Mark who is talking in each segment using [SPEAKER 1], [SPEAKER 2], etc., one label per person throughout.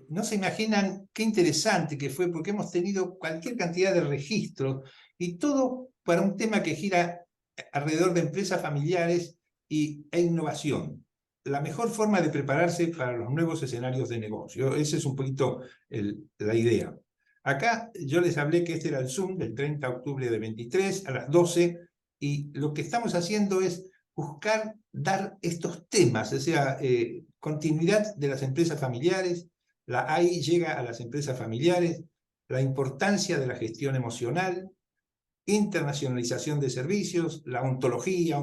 [SPEAKER 1] No se imaginan qué interesante que fue, porque hemos tenido cualquier cantidad de registros y todo para un tema que gira alrededor de empresas familiares e innovación. La mejor forma de prepararse para los nuevos escenarios de negocio. Esa es un poquito la idea. Acá yo les hablé que este era el Zoom del 30 de octubre de 23 a las 12, y lo que estamos haciendo es buscar dar estos temas, o sea, continuidad de las empresas familiares. La AI llega a las empresas familiares, la importancia de la gestión emocional, internacionalización de servicios, la ontología,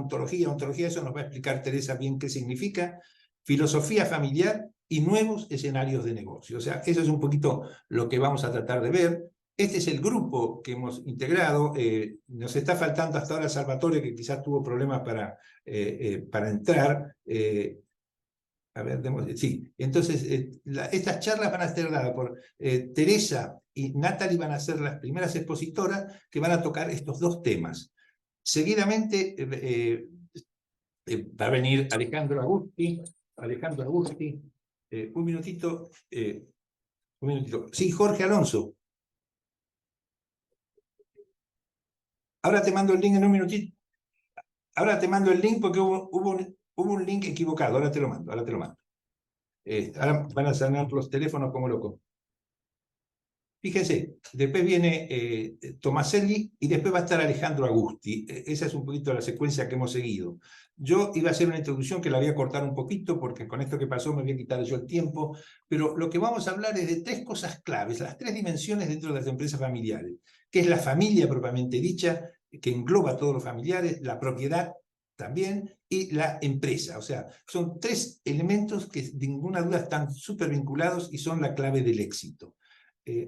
[SPEAKER 1] eso nos va a explicar Teresa bien qué significa, filosofía familiar y nuevos escenarios de negocio. O sea, eso es un poquito lo que vamos a tratar de ver. Este es el grupo que hemos integrado. Nos está faltando hasta ahora Salvatore, que quizás tuvo problemas para entrar. A ver, sí. Entonces, estas charlas van a ser dadas por Teresa y Natalie, van a ser las primeras expositoras que van a tocar estos dos temas. Seguidamente va a venir Alejandro Agusti. Un minutito. Sí, Jorge Alonso. Ahora te mando el link en un minutito. Ahora te mando el link porque hubo un link equivocado. Ahora te lo mando. Ahora van a sonar los teléfonos como locos. Fíjense, después viene Tomaselli y después va a estar Alejandro Agusti. Esa es un poquito la secuencia que hemos seguido. Yo iba a hacer una introducción que la voy a cortar un poquito porque con esto que pasó me voy a quitar yo el tiempo, pero lo que vamos a hablar es de tres cosas claves, las tres dimensiones dentro de las empresas familiares, que es la familia propiamente dicha, que engloba a todos los familiares, la propiedad también, y la empresa. O sea, son tres elementos que sin ninguna duda están súper vinculados y son la clave del éxito.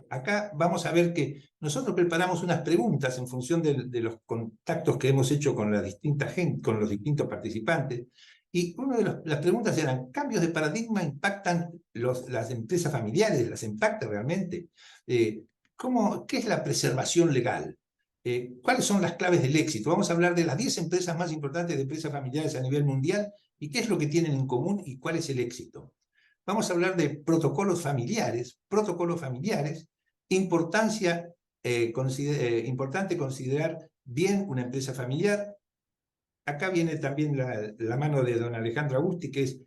[SPEAKER 1] Acá vamos a ver que nosotros preparamos unas preguntas en función de los contactos que hemos hecho con la distinta gente, con los distintos participantes, y una de las preguntas eran: ¿cambios de paradigma impactan las empresas familiares? ¿Las impacta realmente? ¿Qué es la preservación legal? ¿Cuáles son las claves del éxito? Vamos a hablar de las 10 empresas más importantes de empresas familiares a nivel mundial y qué es lo que tienen en común y cuál es el éxito. Vamos a hablar de protocolos familiares, importante considerar bien una empresa familiar. Acá viene también la mano de don Alejandro Agusti, que es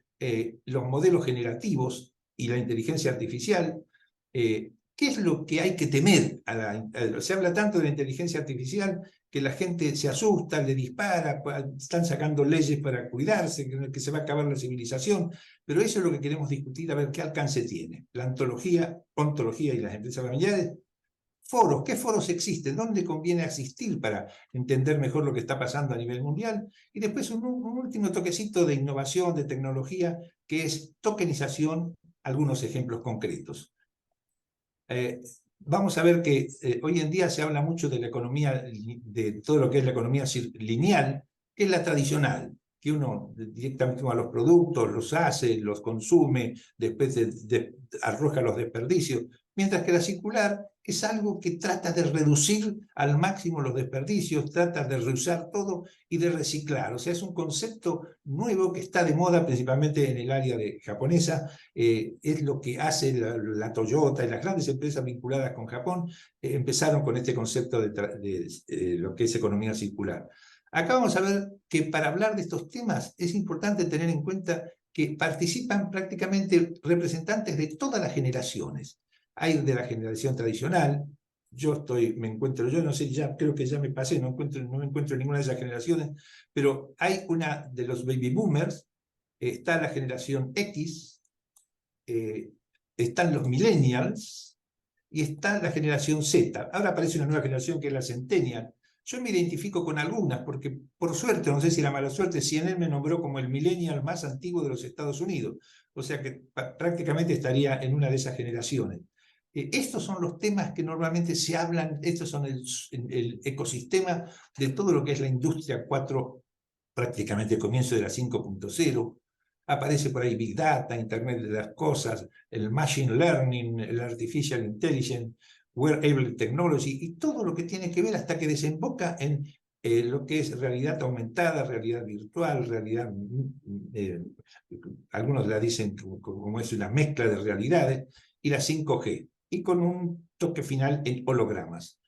[SPEAKER 1] los modelos generativos y la inteligencia artificial. ¿Qué es lo que hay que temer? Se habla tanto de la inteligencia artificial que la gente se asusta, le dispara, están sacando leyes para cuidarse, que se va a acabar la civilización, pero eso es lo que queremos discutir, a ver qué alcance tiene. La ontología y las empresas familiares. Foros, ¿qué foros existen? ¿Dónde conviene asistir para entender mejor lo que está pasando a nivel mundial? Y después un último toquecito de innovación, de tecnología, que es tokenización, algunos ejemplos concretos. Vamos a ver que hoy en día se habla mucho de la economía, de todo lo que es la economía lineal, que es la tradicional, que uno directamente toma los productos, los hace, los consume, después arroja los desperdicios, mientras que la circular es algo que trata de reducir al máximo los desperdicios, trata de reusar todo y de reciclar. O sea, es un concepto nuevo que está de moda principalmente en el área japonesa. Es lo que hace la Toyota y las grandes empresas vinculadas con Japón. Empezaron con este concepto de lo que es economía circular. Acá vamos a ver que para hablar de estos temas es importante tener en cuenta que participan prácticamente representantes de todas las generaciones. Hay de la generación tradicional, yo no sé, creo que ya me pasé, no me encuentro en ninguna de esas generaciones, pero hay una de los baby boomers, está la generación X, están los millennials y está la generación Z. Ahora aparece una nueva generación que es la centennial. Yo me identifico con algunas porque, por suerte, no sé si era mala suerte, CNN me nombró como el millennial más antiguo de los Estados Unidos. O sea que prácticamente estaría en una de esas generaciones. Estos son los temas que normalmente se hablan, estos son el ecosistema de todo lo que es la industria 4, prácticamente el comienzo de la 5.0. Aparece por ahí Big Data, Internet de las Cosas, el Machine Learning, el Artificial Intelligence, Wearable Technology, y todo lo que tiene que ver hasta que desemboca en lo que es realidad aumentada, realidad virtual, algunos la dicen como es una mezcla de realidades, y la 5G, y con un toque final en hologramas.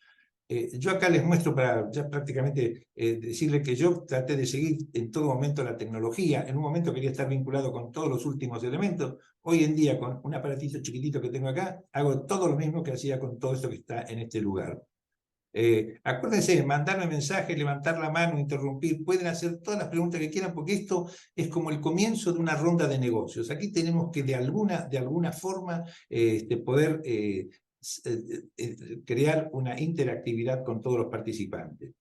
[SPEAKER 1] Yo acá les muestro para ya prácticamente decirles que yo traté de seguir en todo momento la tecnología. En un momento quería estar vinculado con todos los últimos elementos. Hoy en día, con un aparatito chiquitito que tengo acá, hago todo lo mismo que hacía con todo esto que está en este lugar. Acuérdense, mandarme mensajes, levantar la mano, interrumpir, pueden hacer todas las preguntas que quieran, porque esto es como el comienzo de una ronda de negocios. Aquí tenemos que de alguna forma poder crear una interactividad con todos los participantes.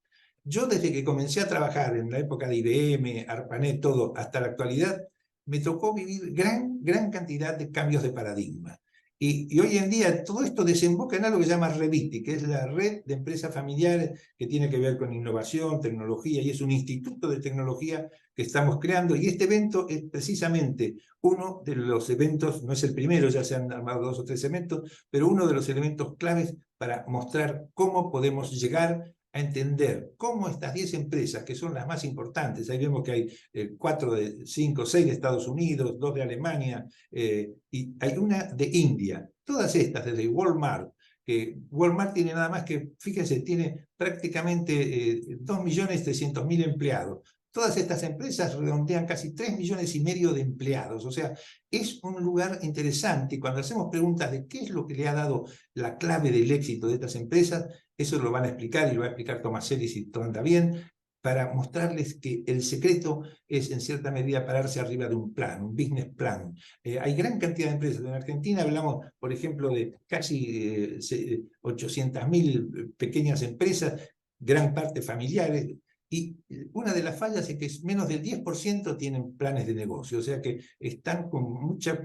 [SPEAKER 1] Yo desde que comencé a trabajar en la época de IBM, ARPANET, todo, hasta la actualidad, me tocó vivir gran cantidad de cambios de paradigma. Y hoy en día todo esto desemboca en algo que se llama Reviti, que es la red de empresas familiares que tiene que ver con innovación, tecnología, y es un instituto de tecnología que estamos creando. Y este evento es precisamente uno de los eventos, no es el primero, ya se han armado 2 o 3 eventos, pero uno de los elementos claves para mostrar cómo podemos llegar a entender cómo estas 10 empresas, que son las más importantes, ahí vemos que hay 4 de 5, 6 de Estados Unidos, 2 de Alemania, y hay una de India. Todas estas, desde Walmart, que Walmart tiene nada más que, fíjense, tiene prácticamente 2.300.000 empleados. Todas estas empresas redondean casi 3,5 millones de empleados. O sea, es un lugar interesante. Cuando hacemos preguntas de qué es lo que le ha dado la clave del éxito de estas empresas, eso lo van a explicar, y lo va a explicar Tomaselli si todo anda bien, para mostrarles que el secreto es en cierta medida pararse arriba de un plan, un business plan. Hay gran cantidad de empresas. En Argentina hablamos, por ejemplo, de casi 800.000 pequeñas empresas, gran parte familiares, y una de las fallas es que menos del 10% tienen planes de negocio, o sea que están con muchas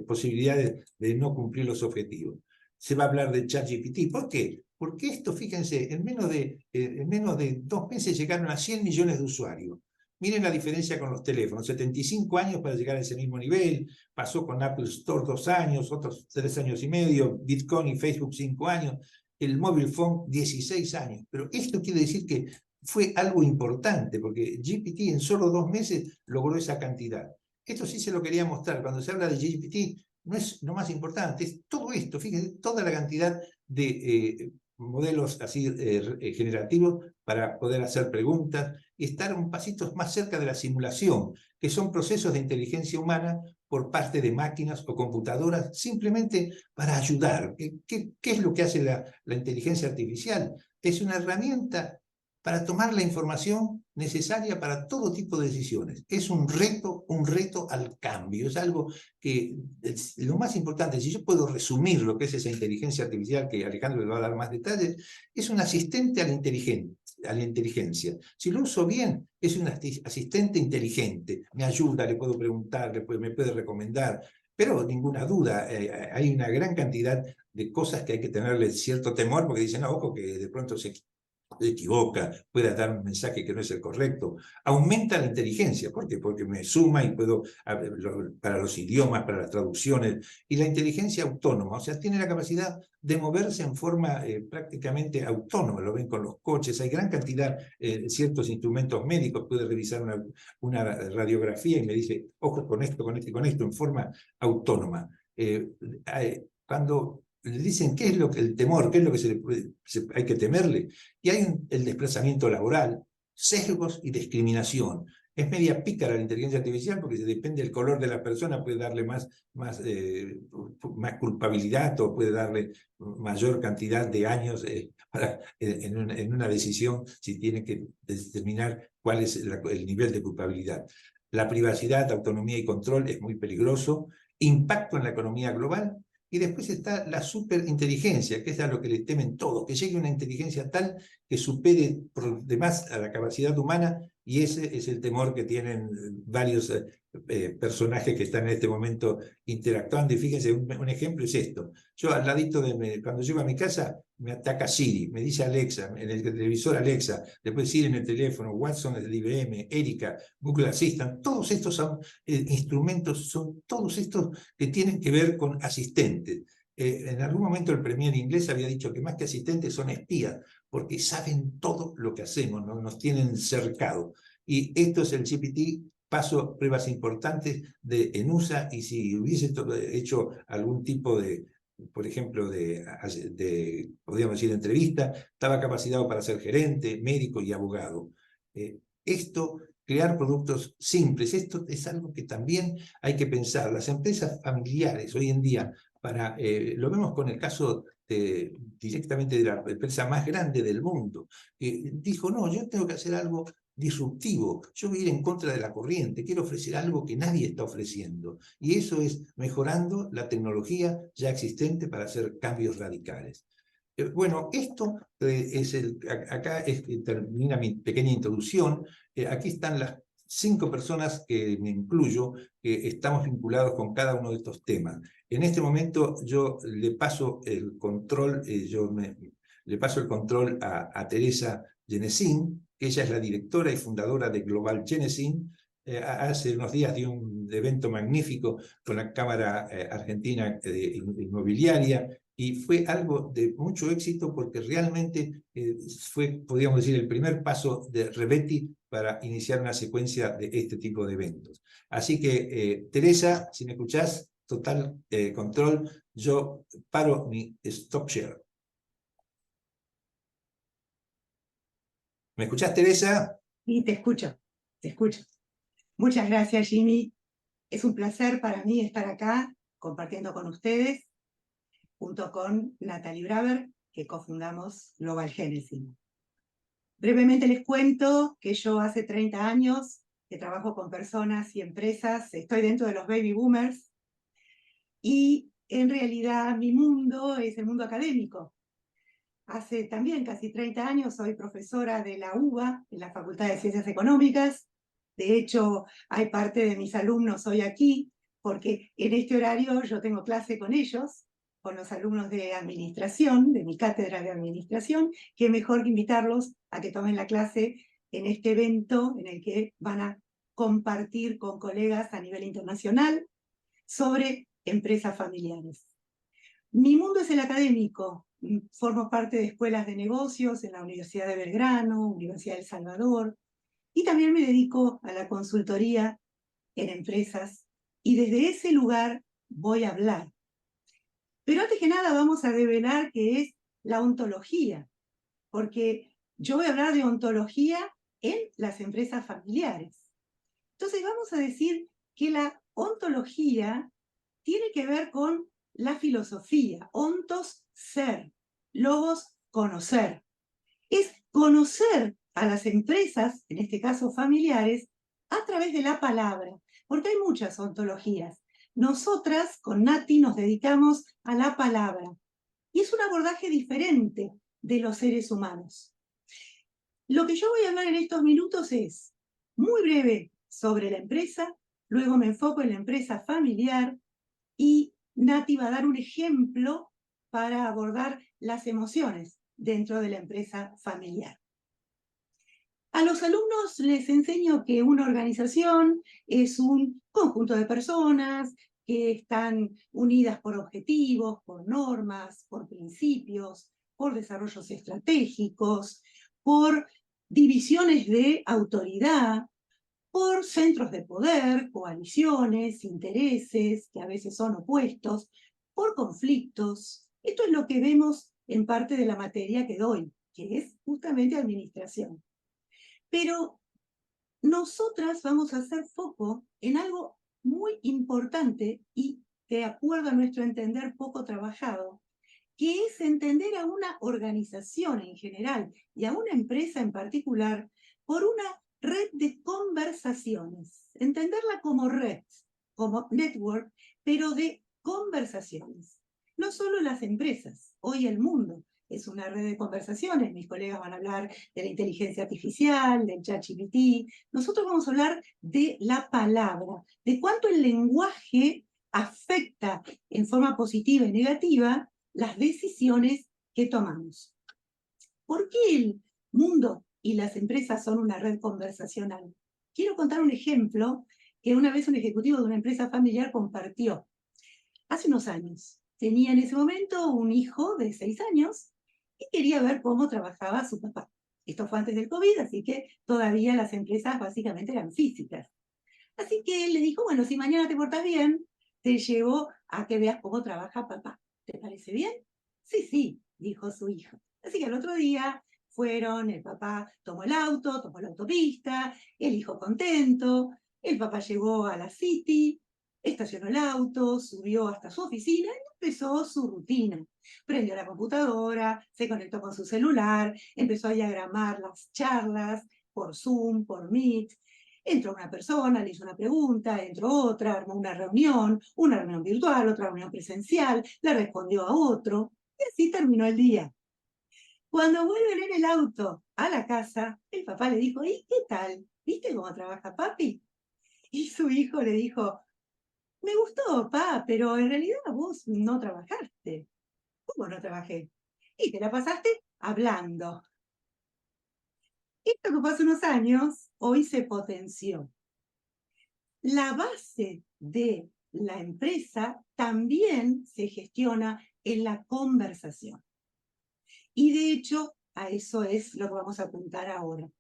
[SPEAKER 1] posibilidades de no cumplir los objetivos. Se va a hablar de ChatGPT. ¿Por qué? Porque esto, fíjense, en menos de 2 meses llegaron a 100 millones de usuarios. Miren la diferencia con los teléfonos, 75 años para llegar a ese mismo nivel, pasó con Apple Store 2 años, otros 3 años y medio, Bitcoin y Facebook 5 años, el mobile phone 16 años. Pero esto quiere decir que fue algo importante, porque GPT en solo 2 meses logró esa cantidad. Esto sí se lo quería mostrar. Cuando se habla de GPT, no es lo más importante, es todo esto. Fíjense, toda la cantidad de modelos así generativos para poder hacer preguntas y estar un pasito más cerca de la simulación, que son procesos de inteligencia humana por parte de máquinas o computadoras, simplemente para ayudar. ¿Qué es lo que hace la inteligencia artificial? Es una herramienta para tomar la información necesaria para todo tipo de decisiones. Es un reto al cambio. Es algo que es lo más importante. Si yo puedo resumir lo que es esa inteligencia artificial, que Alejandro le va a dar más detalles, es un asistente a la inteligencia. Si lo uso bien, es un asistente inteligente. Me ayuda, le puedo preguntar, me puede recomendar, pero ninguna duda, hay una gran cantidad de cosas que hay que tenerle cierto temor, porque dicen, no, ojo, que de pronto se equivoca, pueda dar un mensaje que no es el correcto. Aumenta la inteligencia. ¿Por qué? Porque me suma y puedo, para los idiomas, para las traducciones, y la inteligencia autónoma, o sea, tiene la capacidad de moverse en forma prácticamente autónoma. Lo ven con los coches, hay gran cantidad de ciertos instrumentos médicos, puede revisar una radiografía y me dice, ojo con esto, con esto y con esto, en forma autónoma. Cuando le dicen qué es lo que el temor, qué es lo que hay que temerle, y hay el desplazamiento laboral, sesgos y discriminación. Es media pícara la inteligencia artificial porque depende del color de la persona, puede darle más culpabilidad o puede darle mayor cantidad de años en una decisión si tiene que determinar cuál es el nivel de culpabilidad. La privacidad, autonomía y control es muy peligroso. Impacto en la economía global. Y después está la superinteligencia, que es a lo que le temen todos, que llegue una inteligencia tal que supere por demás a la capacidad humana, y ese es el temor que tienen varios personajes que están en este momento interactuando. Y fíjense, un ejemplo es esto. Yo al ladito cuando llego a mi casa, me ataca Siri, me dice Alexa, en el televisor Alexa, después Siri en el teléfono, Watson es del IBM, Erika, Google Assistant, todos estos son instrumentos, son todos estos que tienen que ver con asistentes. En algún momento el premier inglés había dicho que más que asistentes son espías, porque saben todo lo que hacemos, ¿no? Nos tienen cercado. Y esto es el GPT, paso pruebas importantes en USA, y si hubiese hecho algún tipo de por ejemplo, podríamos decir, entrevista, estaba capacitado para ser gerente, médico y abogado. Crear productos simples, esto es algo que también hay que pensar. Las empresas familiares hoy en día, lo vemos con el caso directamente de la empresa más grande del mundo, dijo, no, yo tengo que hacer algo disruptivo, yo voy a ir en contra de la corriente, quiero ofrecer algo que nadie está ofreciendo, y eso es mejorando la tecnología ya existente para hacer cambios radicales. Bueno, esto acá termina mi pequeña introducción. Aquí están las 5 personas que me incluyo, que estamos vinculados con cada uno de estos temas. En este momento yo le paso el control, le paso el control a Teresa Genesin, que ella es la directora y fundadora de Global Genesin. Hace unos días dio un evento magnífico con la Cámara Argentina Inmobiliaria, y fue algo de mucho éxito porque realmente fue, podríamos decir, el primer paso de Revetti para iniciar una secuencia de este tipo de eventos. Así que, Teresa, si me escuchás, total control, yo paro mi stop share. ¿Me escuchás, Teresa?
[SPEAKER 2] Sí, te escucho, te escucho. Muchas gracias, Jimmy. Es un placer para mí estar acá compartiendo con ustedes, junto con Natalie Braver, que cofundamos Global Genesis. Brevemente les cuento que yo hace 30 años que trabajo con personas y empresas, estoy dentro de los baby boomers, y en realidad mi mundo es el mundo académico. Hace también casi 30 años soy profesora de la UBA, en la Facultad de Ciencias Económicas. De hecho, hay parte de mis alumnos hoy aquí, porque en este horario yo tengo clase con ellos, con los alumnos de administración, de mi cátedra de administración, que mejor que invitarlos a que tomen la clase en este evento en el que van a compartir con colegas a nivel internacional sobre empresas familiares. Mi mundo es el académico. Formo parte de escuelas de negocios en la Universidad de Belgrano, Universidad de El Salvador, y también me dedico a la consultoría en empresas, y desde ese lugar voy a hablar. Pero antes que nada vamos a develar qué es la ontología, porque yo voy a hablar de ontología en las empresas familiares. Entonces vamos a decir que la ontología tiene que ver con la filosofía, ontos, ser, logos, conocer. Es conocer a las empresas, en este caso familiares, a través de la palabra, porque hay muchas ontologías. Nosotras, con Nati, nos dedicamos a la palabra, y es un abordaje diferente de los seres humanos. Lo que yo voy a hablar en estos minutos es muy breve sobre la empresa, luego me enfoco en la empresa familiar, y Nati va a dar un ejemplo para abordar las emociones dentro de la empresa familiar. A los alumnos les enseño que una organización es un conjunto de personas que están unidas por objetivos, por normas, por principios, por desarrollos estratégicos, por divisiones de autoridad, por centros de poder, coaliciones, intereses, que a veces son opuestos, por conflictos. Esto es lo que vemos en parte de la materia que doy, que es justamente administración. Pero nosotras vamos a hacer foco en algo muy importante y, de acuerdo a nuestro entender, poco trabajado, que es entender a una organización en general y a una empresa en particular por una red de conversaciones. Entenderla como red, como network, pero de conversaciones. No solo las empresas, hoy el mundo es una red de conversaciones. Mis colegas van a hablar de la inteligencia artificial, del ChatGPT. Nosotros vamos a hablar de la palabra, de cuánto el lenguaje afecta en forma positiva y negativa las decisiones que tomamos. ¿Por qué el mundo y las empresas son una red conversacional? Quiero contar un ejemplo que una vez un ejecutivo de una empresa familiar compartió. Hace unos años tenía en ese momento un hijo de 6 años y quería ver cómo trabajaba su papá. Esto fue antes del COVID, así que todavía las empresas básicamente eran físicas. Así que él le dijo, bueno, si mañana te portas bien, te llevo a que veas cómo trabaja papá. ¿Te parece bien? Sí, sí, dijo su hijo. Así que al otro día fueron, el papá tomó el auto, tomó la autopista, el hijo contento, el papá llegó a la City, estacionó el auto, subió hasta su oficina y empezó su rutina. Prendió la computadora, se conectó con su celular, empezó a diagramar las charlas por Zoom, por Meet. Entró una persona, le hizo una pregunta, entró otra, armó una reunión virtual, otra reunión presencial, le respondió a otro, y así terminó el día. Cuando vuelven en el auto a la casa, el papá le dijo, ¿y qué tal? ¿Viste cómo trabaja papi? Y su hijo le dijo, me gustó, pa, pero en realidad vos no trabajaste. ¿Cómo no trabajé? Y te la pasaste hablando. Esto que fue hace unos años, hoy se potenció. La base de la empresa también se gestiona en la conversación. Y de hecho, a eso es lo que vamos a apuntar ahora.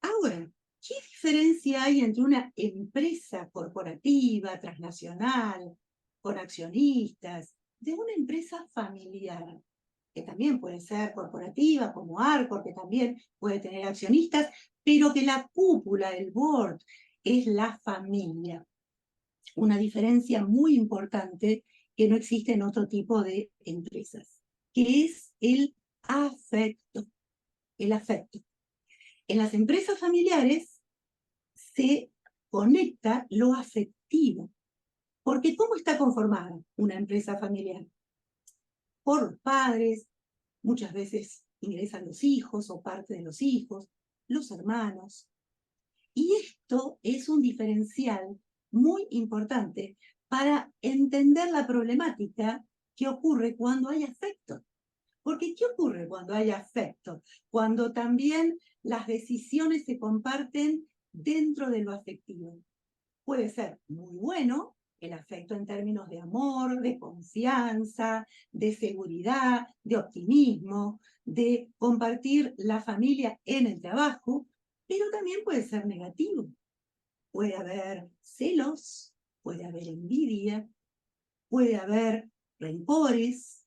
[SPEAKER 2] Ahora, ¿qué diferencia hay entre una empresa corporativa, transnacional, con accionistas, de una empresa familiar? Que también puede ser corporativa, como Arcor, que también puede tener accionistas, pero que la cúpula, el board, es la familia. Una diferencia muy importante que no existe en otro tipo de empresas, que es el afecto. El afecto. En las empresas familiares se conecta lo afectivo. Porque ¿cómo está conformada una empresa familiar? Por los padres, muchas veces ingresan los hijos o parte de los hijos, los hermanos. Y esto es un diferencial muy importante para entender la problemática que ocurre cuando hay afecto. Porque ¿qué ocurre cuando hay afecto? Cuando también las decisiones se comparten dentro de lo afectivo. Puede ser muy bueno el afecto en términos de amor, de confianza, de seguridad, de optimismo, de compartir la familia en el trabajo, pero también puede ser negativo. Puede haber celos, puede haber envidia, puede haber rencores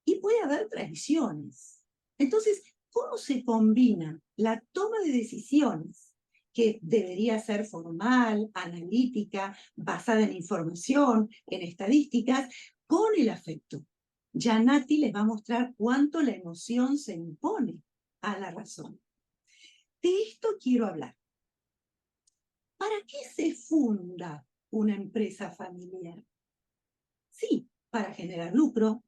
[SPEAKER 2] y puede haber traiciones. Entonces, ¿cómo se combina la toma de decisiones, que debería ser formal, analítica, basada en información, en estadísticas, con el afecto? Ya Nati les va a mostrar cuánto la emoción se impone a la razón. De esto quiero hablar. ¿Para qué se funda una empresa familiar? Sí, para generar lucro,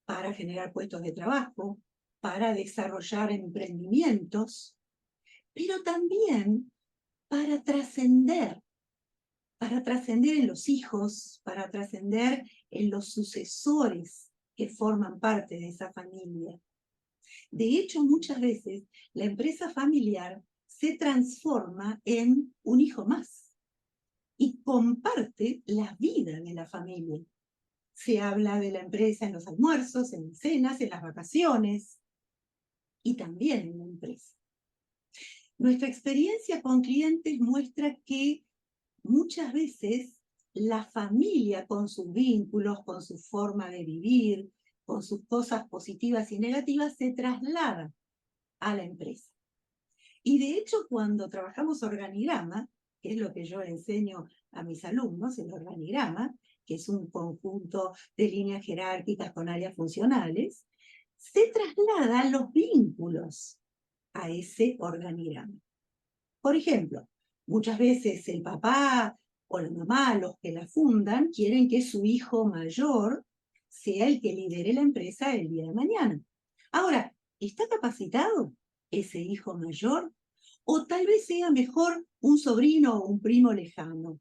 [SPEAKER 2] para generar puestos de trabajo, para desarrollar emprendimientos, pero también para trascender en los hijos, para trascender en los sucesores que forman parte de esa familia. De hecho, muchas veces la empresa familiar se transforma en un hijo más y comparte la vida de la familia. Se habla de la empresa en los almuerzos, en las cenas, en las vacaciones y también en la empresa. Nuestra experiencia con clientes muestra que muchas veces la familia, con sus vínculos, con su forma de vivir, con sus cosas positivas y negativas, se traslada a la empresa. Y de hecho, cuando trabajamos organigrama, que es lo que yo enseño a mis alumnos, el organigrama, que es un conjunto de líneas jerárquicas con áreas funcionales, se trasladan los vínculos a ese organigrama. Por ejemplo, muchas veces el papá o la mamá, los que la fundan, quieren que su hijo mayor sea el que lidere la empresa el día de mañana. Ahora, ¿está capacitado ese hijo mayor? O tal vez sea mejor un sobrino o un primo lejano.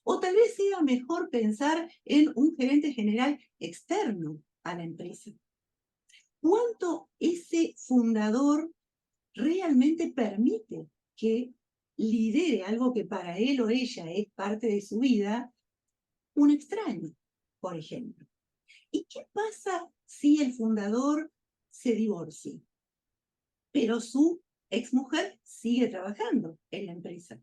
[SPEAKER 2] O tal vez sea mejor pensar en un gerente general externo a la empresa. ¿Cuánto ese fundador realmente permite que lidere algo que para él o ella es parte de su vida, un extraño, por ejemplo? ¿Y qué pasa si el fundador se divorcia, pero su exmujer sigue trabajando en la empresa?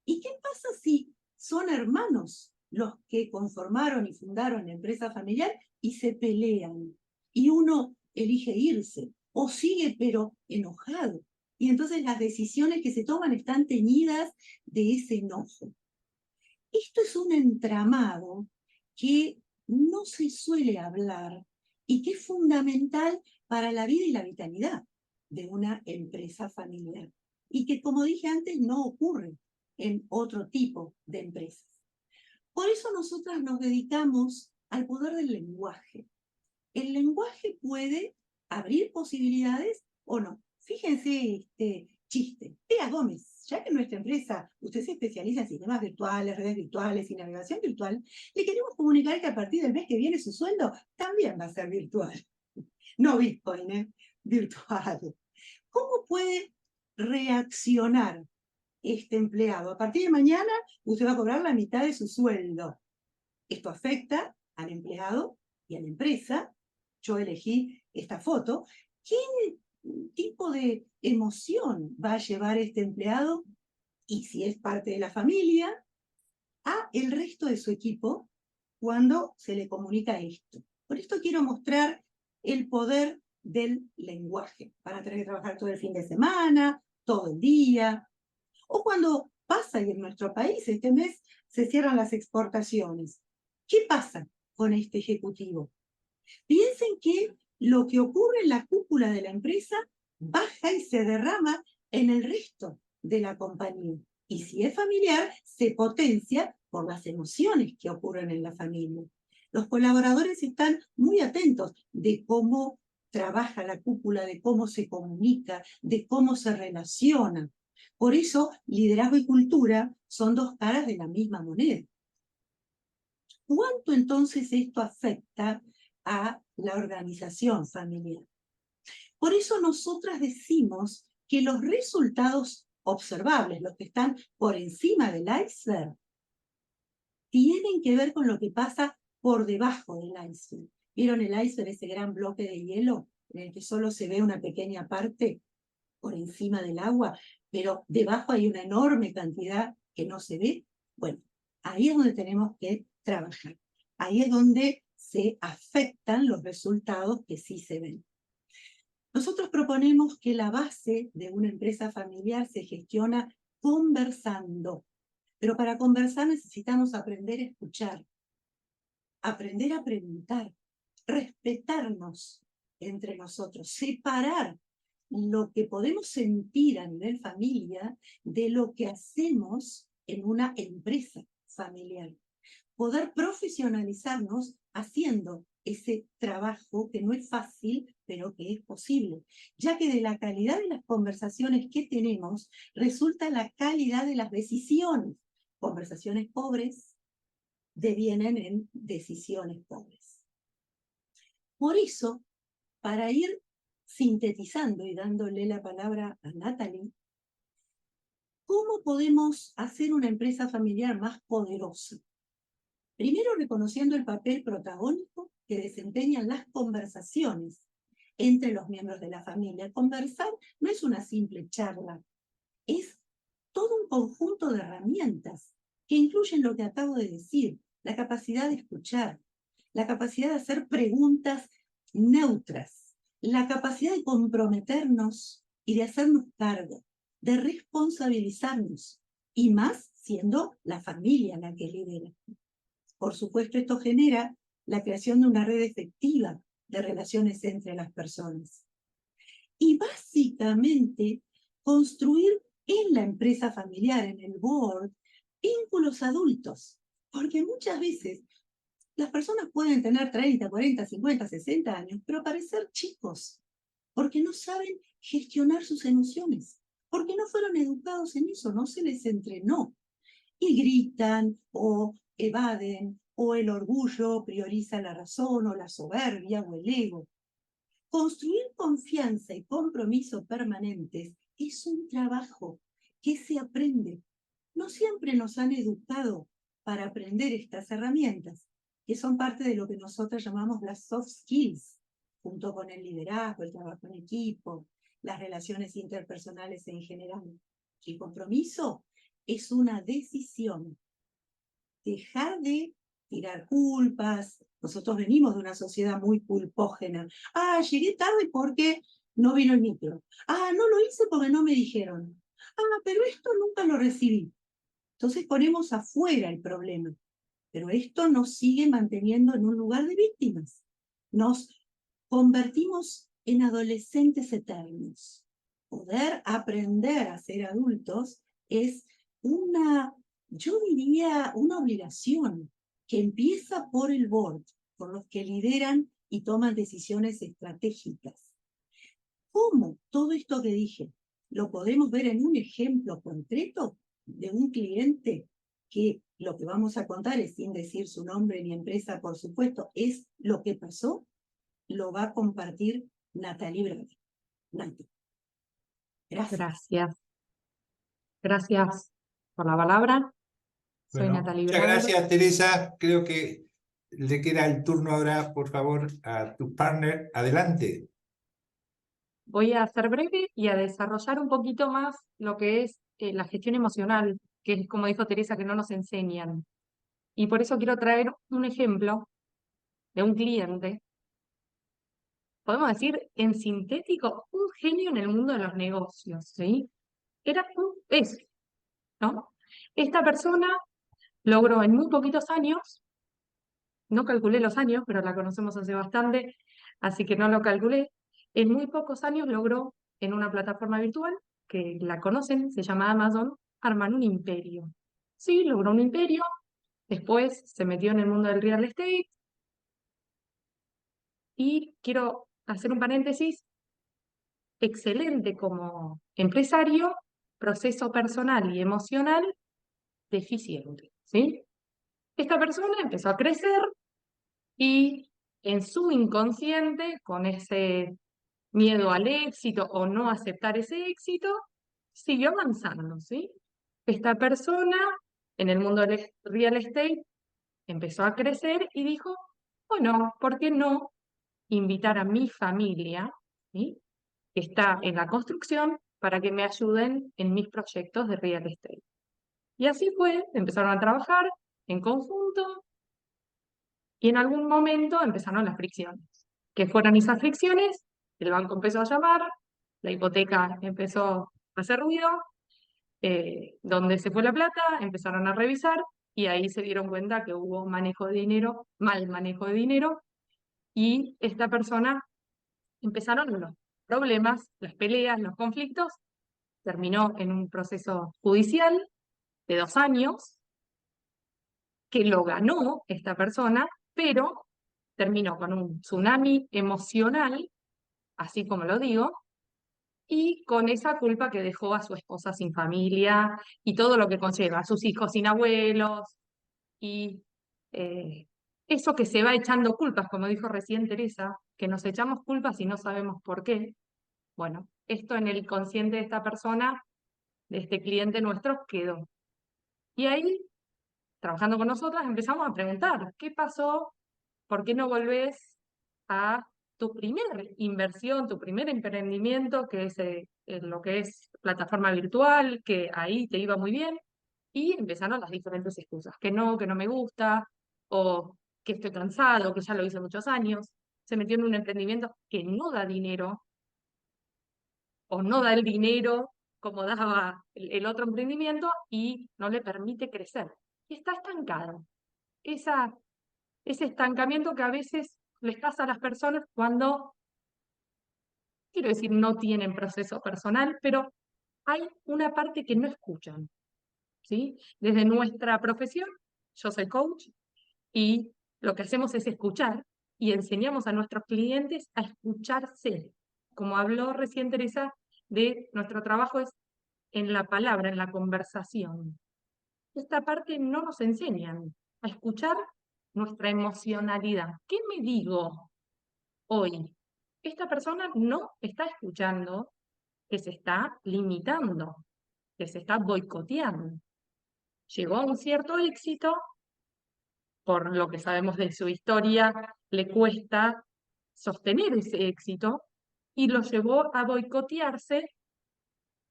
[SPEAKER 2] ¿Y qué pasa si son hermanos los que conformaron y fundaron la empresa familiar y se pelean. Y uno elige irse, o sigue pero enojado. Y entonces las decisiones que se toman están teñidas de ese enojo. Esto es un entramado que no se suele hablar y que es fundamental para la vida y la vitalidad de una empresa familiar. Y que, como dije antes, no ocurre en otro tipo de empresas. Por eso nosotras nos dedicamos al poder del lenguaje. El lenguaje puede abrir posibilidades o no. Fíjense este chiste. Bea Gómez, ya que en nuestra empresa usted se especializa en sistemas virtuales, redes virtuales y navegación virtual, le queremos comunicar que a partir del mes que viene su sueldo también va a ser virtual. No Bitcoin, virtual. ¿Cómo puede reaccionar este empleado? A partir de mañana usted va a cobrar la mitad de su sueldo. Esto afecta al empleado y a la empresa. Yo elegí esta foto. ¿Qué tipo de emoción va a llevar este empleado? Y si es parte de la familia, a el resto de su equipo cuando se le comunica esto. Por esto quiero mostrar el poder del lenguaje. Van a tener que trabajar todo el fin de semana, todo el día, o cuando pasa, y en nuestro país este mes se cierran las exportaciones. ¿Qué pasa con este ejecutivo? Piensen que lo que ocurre en la cúpula de la empresa baja y se derrama en el resto de la compañía. Y si es familiar, se potencia por las emociones que ocurren en la familia. Los colaboradores están muy atentos de cómo trabaja la cúpula, de cómo se comunica, de cómo se relaciona. Por eso, liderazgo y cultura son dos caras de la misma moneda. ¿Cuánto entonces esto afecta a la organización familiar? Por eso nosotras decimos que los resultados observables, los que están por encima del iceberg, tienen que ver con lo que pasa por debajo del iceberg. ¿Vieron el iceberg, ese gran bloque de hielo en el que solo se ve una pequeña parte por encima del agua, pero debajo hay una enorme cantidad que no se ve? Bueno, ahí es donde tenemos que trabajar. Ahí es donde se afectan los resultados que sí se ven. Nosotros proponemos que la base de una empresa familiar se gestiona conversando. Pero para conversar necesitamos aprender a escuchar, aprender a preguntar, respetarnos entre nosotros, separar lo que podemos sentir a nivel familia de lo que hacemos en una empresa familiar. Poder profesionalizarnos haciendo ese trabajo que no es fácil, pero que es posible, ya que de la calidad de las conversaciones que tenemos resulta la calidad de las decisiones. Conversaciones pobres devienen en decisiones pobres. Por eso, para ir sintetizando y dándole la palabra a Natalie, ¿cómo podemos hacer una empresa familiar más poderosa? Primero, reconociendo el papel protagónico que desempeñan las conversaciones entre los miembros de la familia. Conversar no es una simple charla, es todo un conjunto de herramientas que incluyen lo que acabo de decir, la capacidad de escuchar, la capacidad de hacer preguntas neutras, la capacidad de comprometernos y de hacernos cargo, de responsabilizarnos, y más siendo la familia la que lidera. Por supuesto, esto genera la creación de una red efectiva de relaciones entre las personas. Y básicamente, construir en la empresa familiar, en el board, vínculos adultos. Porque muchas veces las personas pueden tener 30, 40, 50, 60 años, pero parecer chicos, porque no saben gestionar sus emociones, porque no fueron educados en eso, no se les entrenó. Y gritan o evaden, o el orgullo prioriza la razón, o la soberbia, o el ego. Construir confianza y compromiso permanentes es un trabajo que se aprende. No siempre nos han educado para aprender estas herramientas, que son parte de lo que nosotros llamamos las soft skills, junto con el liderazgo, el trabajo en equipo, las relaciones interpersonales en general. El compromiso es una decisión. dejar de tirar culpas. Nosotros venimos de una sociedad muy culpógena. Ah, llegué tarde porque no vino el micro. Ah, no lo hice porque no me dijeron. Ah, pero esto nunca lo recibí. Entonces ponemos afuera el problema. Pero esto nos sigue manteniendo en un lugar de víctimas. Nos convertimos en adolescentes eternos. Poder aprender a ser adultos es yo diría, una obligación que empieza por el board, por los que lideran y toman decisiones estratégicas. ¿Cómo todo esto que dije lo podemos ver en un ejemplo concreto de un cliente que lo que vamos a contar es, sin decir su nombre ni empresa, por supuesto, es lo que pasó? Lo va a compartir Natalie Braga. Nati, gracias.
[SPEAKER 3] Gracias. Gracias por la palabra. Soy
[SPEAKER 1] Bueno,
[SPEAKER 3] Natalie
[SPEAKER 1] muchas
[SPEAKER 3] Braga.
[SPEAKER 1] gracias, Teresa. Creo que le queda el turno ahora, por favor, a tu partner. Adelante.
[SPEAKER 3] Voy a ser breve y a desarrollar un poquito más lo que es la gestión emocional, que es, como dijo Teresa, que no nos enseñan. Y por eso quiero traer un ejemplo de un cliente, podemos decir en sintético, un genio en el mundo de los negocios, ¿sí? Es, ¿no? Esta persona logró en muy poquitos años, no calculé los años, pero la conocemos hace bastante, así que no lo calculé, en muy pocos años logró en una plataforma virtual, que la conocen, se llama Amazon, armar un imperio. Sí, logró un imperio, después se metió en el mundo del real estate, y quiero hacer un paréntesis, excelente como empresario, proceso personal y emocional deficiente, ¿sí? Esta persona empezó a crecer y en su inconsciente, con ese miedo al éxito o no aceptar ese éxito, siguió avanzando, ¿sí? Esta persona en el mundo del real estate empezó a crecer y dijo, bueno, ¿por qué no invitar a mi familia, ¿sí?, que está en la construcción, para que me ayuden en mis proyectos de real estate? Y así fue, empezaron a trabajar en conjunto y en algún momento empezaron las fricciones. ¿Qué fueron esas fricciones? El banco empezó a llamar, la hipoteca empezó a hacer ruido, donde se fue la plata, empezaron a revisar y ahí se dieron cuenta que hubo manejo de dinero, mal manejo de dinero, y esta persona empezaron los problemas, las peleas, los conflictos, terminó en un proceso judicial de 2 años, que lo ganó esta persona, pero terminó con un tsunami emocional, así como lo digo, y con esa culpa que dejó a su esposa sin familia y todo lo que conlleva, a sus hijos sin abuelos, y eh, eso que se va echando culpas, como dijo recién Teresa, que nos echamos culpas y no sabemos por qué. Bueno, esto en el consciente de esta persona, de este cliente nuestro, quedó. Y ahí, trabajando con nosotras, empezamos a preguntar, ¿qué pasó? ¿Por qué no volvés a tu primera inversión, tu primer emprendimiento, que es lo que es plataforma virtual, que ahí te iba muy bien? Y empezaron las diferentes excusas, que no me gusta, o que estoy cansado, que ya lo hice muchos años. Se metió en un emprendimiento que no da dinero, o no da el dinero como daba el otro emprendimiento, y no le permite crecer. Y está estancado. Ese estancamiento que a veces les pasa a las personas cuando, quiero decir, no tienen proceso personal, pero hay una parte que no escuchan, ¿sí? Desde nuestra profesión, yo soy coach, y lo que hacemos es escuchar, y enseñamos a nuestros clientes a escucharse. Como habló recién Teresa, de nuestro trabajo es en la palabra, en la conversación. Esta parte no nos enseñan a escuchar nuestra emocionalidad. ¿Qué me digo hoy? Esta persona no está escuchando, que se está limitando, que se está boicoteando. Llegó a un cierto éxito, por lo que sabemos de su historia, le cuesta sostener ese éxito y lo llevó a boicotearse,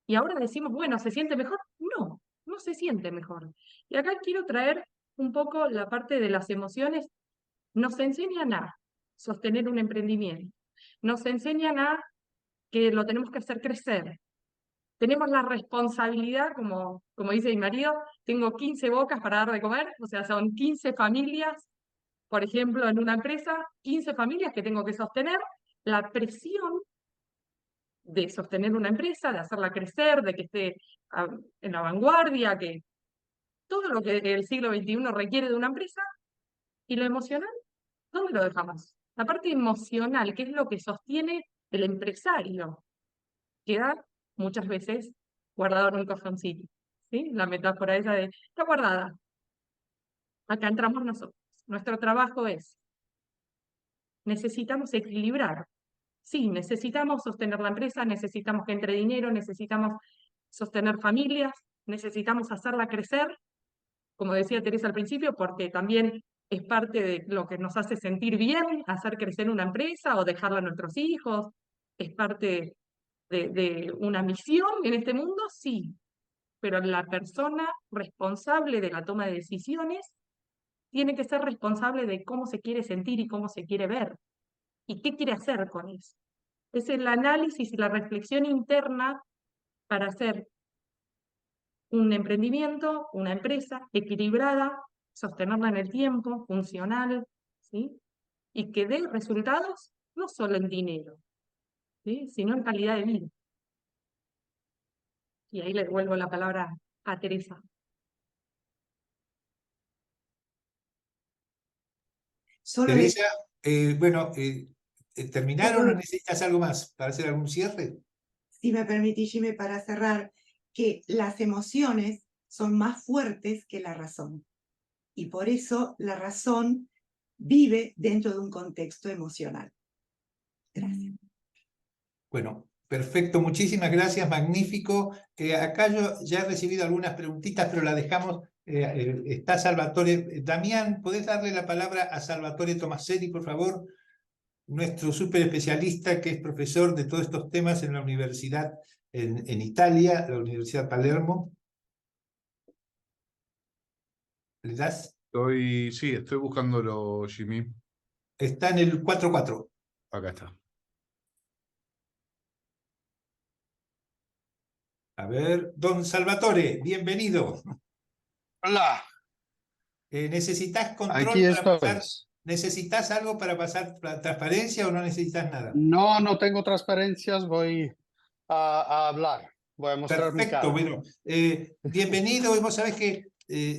[SPEAKER 3] y ahora decimos, bueno, ¿se siente mejor? No, no se siente mejor. Y acá quiero traer un poco la parte de las emociones. Nos enseñan a sostener un emprendimiento, nos enseñan a que lo tenemos que hacer crecer. Tenemos la responsabilidad, como dice mi marido, tengo 15 bocas para dar de comer, o sea, son 15 familias, por ejemplo, en una empresa, 15 familias que tengo que sostener, la presión de sostener una empresa, de hacerla crecer, de que esté en la vanguardia, que todo lo que el siglo XXI requiere de una empresa, y lo emocional, ¿dónde lo dejamos? La parte emocional, que es lo que sostiene el empresario, queda muchas veces guardado en un cajoncito, ¿sí? La metáfora esa de, está guardada. Acá entramos nosotros. Nuestro trabajo es, necesitamos equilibrar. Sí, necesitamos sostener la empresa, necesitamos que entre dinero, necesitamos sostener familias, necesitamos hacerla crecer, como decía Teresa al principio, porque también es parte de lo que nos hace sentir bien, hacer crecer una empresa o dejarla a nuestros hijos, es parte de una misión en este mundo, sí, pero la persona responsable de la toma de decisiones tiene que ser responsable de cómo se quiere sentir y cómo se quiere ver y qué quiere hacer con eso. Es el análisis y la reflexión interna para hacer un emprendimiento, una empresa equilibrada, sostenerla en el tiempo, funcional, ¿sí? Y que dé resultados no solo en dinero, ¿sí? Sino en calidad de vida. Y ahí le devuelvo la palabra a Teresa.
[SPEAKER 2] Solo
[SPEAKER 1] Teresa, bueno, ¿terminaron o
[SPEAKER 2] solo
[SPEAKER 1] necesitas algo más para hacer algún cierre?
[SPEAKER 2] si me permitís, Jimmy, para cerrar, que las emociones son más fuertes que la razón. Y por eso la razón vive dentro de un contexto emocional. Gracias.
[SPEAKER 1] Bueno, perfecto, muchísimas gracias, magnífico. Acá yo ya he recibido algunas preguntitas, pero las dejamos. Está Salvatore. Damián, ¿podés darle la palabra a Salvatore Tomaselli, por favor? Nuestro súper especialista que es profesor de todos estos temas en la universidad en Italia, la Universidad Palermo. ¿Le das?
[SPEAKER 4] Sí, estoy buscándolo, Jimmy.
[SPEAKER 1] Está en el 4-4.
[SPEAKER 4] Acá está.
[SPEAKER 1] A ver, don Salvatore, bienvenido.
[SPEAKER 5] Hola,
[SPEAKER 1] ¿Necesitas control
[SPEAKER 5] aquí
[SPEAKER 1] para pasar?
[SPEAKER 5] estoy.
[SPEAKER 1] ¿Necesitas algo para pasar transparencia o no necesitas nada?
[SPEAKER 5] No, no tengo transparencias, voy a hablar, voy a mostrar mi
[SPEAKER 1] Perfecto,
[SPEAKER 5] cara.
[SPEAKER 1] bueno, bienvenido. Y vos sabés que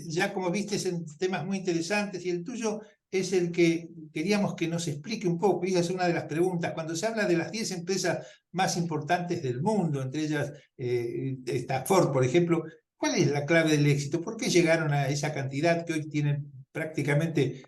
[SPEAKER 1] ya como viste en temas muy interesantes y el tuyo es el que queríamos que nos explique un poco, y esa es una de las preguntas. Cuando se habla de las 10 empresas más importantes del mundo, entre ellas está Ford, por ejemplo, ¿cuál es la clave del éxito? ¿Por qué llegaron a esa cantidad que hoy tienen prácticamente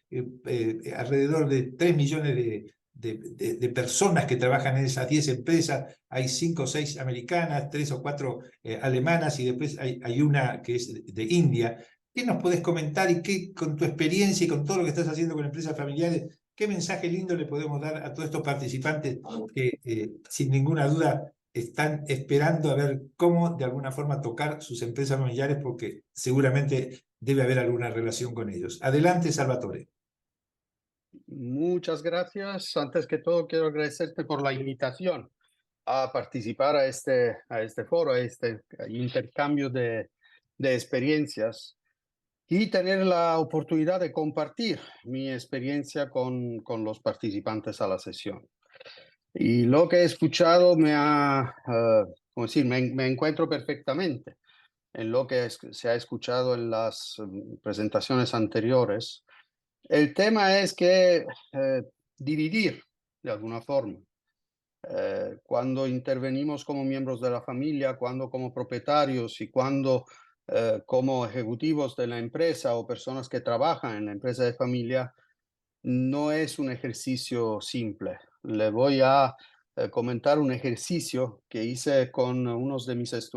[SPEAKER 1] alrededor de 3 millones de personas que trabajan en esas 10 empresas? Hay 5 o 6 americanas, 3 o 4 alemanas y después hay una que es de India. ¿Qué nos podés comentar y qué, con tu experiencia y con todo lo que estás haciendo con empresas familiares, qué mensaje lindo le podemos dar a todos estos participantes que sin ninguna duda están esperando a ver cómo de alguna forma tocar sus empresas familiares porque seguramente debe haber alguna relación con ellos? Adelante, Salvatore.
[SPEAKER 5] Muchas gracias. Antes que todo, quiero agradecerte por la invitación a participar a este foro, a este intercambio de experiencias y tener la oportunidad de compartir mi experiencia con los participantes a la sesión. Y lo que he escuchado como decir, me encuentro perfectamente en lo que se ha escuchado en las presentaciones anteriores. El tema es que dividir de alguna forma. Cuando intervenimos como miembros de la familia, cuando como propietarios y cuando como ejecutivos de la empresa o personas que trabajan en la empresa de familia, no es un ejercicio simple. Le voy a comentar un ejercicio que hice con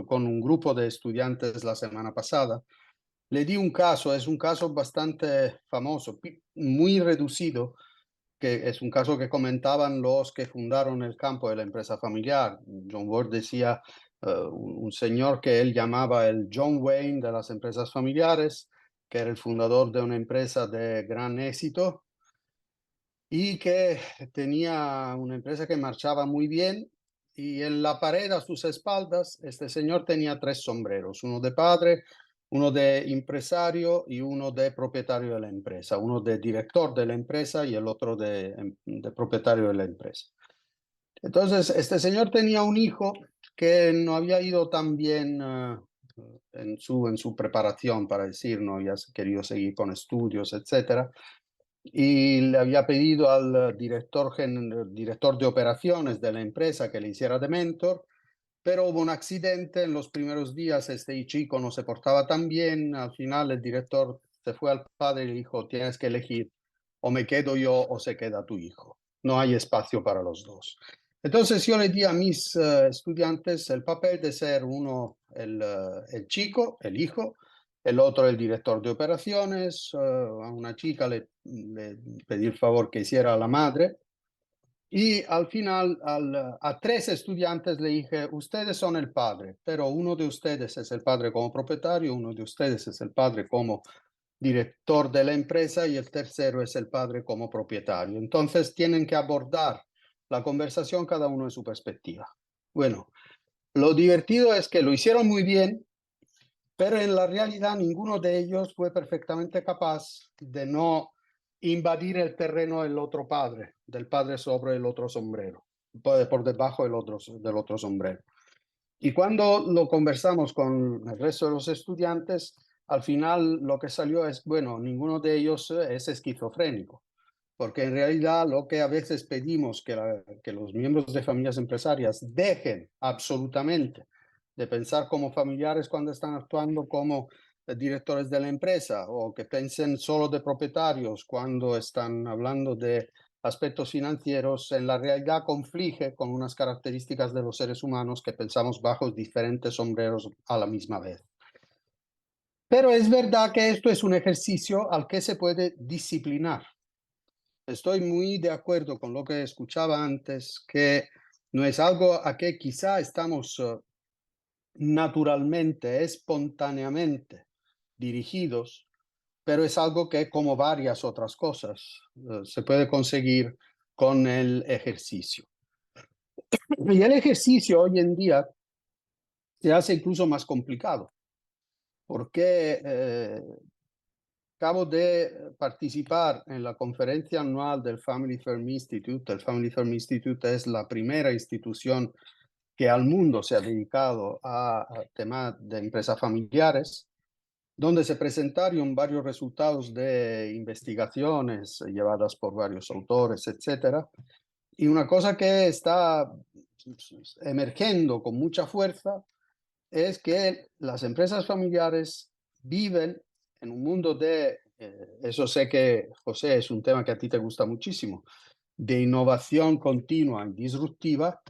[SPEAKER 5] con un grupo de estudiantes la semana pasada. Le di un caso, es un caso bastante famoso, muy reducido, que es un caso que comentaban los que fundaron el campo de la empresa familiar. John Ward decía, un señor que él llamaba el John Wayne de las empresas familiares, que era el fundador de una empresa de gran éxito y que tenía una empresa que marchaba muy bien. Y en la pared a sus espaldas, este señor tenía 3 sombreros, uno de padre, uno de empresario y uno de propietario de la empresa, uno de director de la empresa y el otro de propietario de la empresa. Entonces, este señor tenía un hijo que no había ido tan bien en su preparación, para decir, no había querido seguir con estudios, etcétera, y le había pedido al director de operaciones de la empresa que le hiciera de mentor, pero hubo un accidente en los primeros días, este chico no se portaba tan bien, al final el director se fue al padre y le dijo, tienes que elegir, o me quedo yo o se queda tu hijo, no hay espacio para los dos. Entonces yo le di a mis estudiantes el papel de ser uno el chico, el hijo, el otro el director de operaciones, a una chica le pedí el favor que hiciera a la madre, y al final a 3 estudiantes le dije, ustedes son el padre, pero uno de ustedes es el padre como propietario, uno de ustedes es el padre como director de la empresa y el tercero es el padre como propietario. Entonces tienen que abordar la conversación cada uno en su perspectiva. Bueno, lo divertido es que lo hicieron muy bien, pero en la realidad ninguno de ellos fue perfectamente capaz de no invadir el terreno del otro padre, del padre sobre el otro sombrero, por debajo del otro sombrero. Y cuando lo conversamos con el resto de los estudiantes, al final lo que salió es, bueno, ninguno de ellos es esquizofrénico, porque en realidad lo que a veces pedimos que los miembros de familias empresarias dejen absolutamente de pensar como familiares cuando están actuando como directores de la empresa, o que piensen solo de propietarios cuando están hablando de aspectos financieros, en la realidad conflige con unas características de los seres humanos que pensamos bajo diferentes sombreros a la misma vez. Pero es verdad que esto es un ejercicio al que se puede disciplinar. Estoy muy de acuerdo con lo que escuchaba antes, que no es algo a que quizá estamos naturalmente, espontáneamente dirigidos, pero es algo que, como varias otras cosas, se puede conseguir con el ejercicio. Y el ejercicio hoy en día se hace incluso más complicado, porque acabo de participar en la conferencia anual del Family Firm Institute. El Family Firm Institute es la primera institución que al mundo se ha dedicado a temas de empresas familiares, donde se presentaron varios resultados de investigaciones llevadas por varios autores, etc. Y una cosa que está emergiendo con mucha fuerza es que las empresas familiares viven en un mundo de, eso sé que, José, es un tema que a ti te gusta muchísimo, de innovación continua y disruptiva,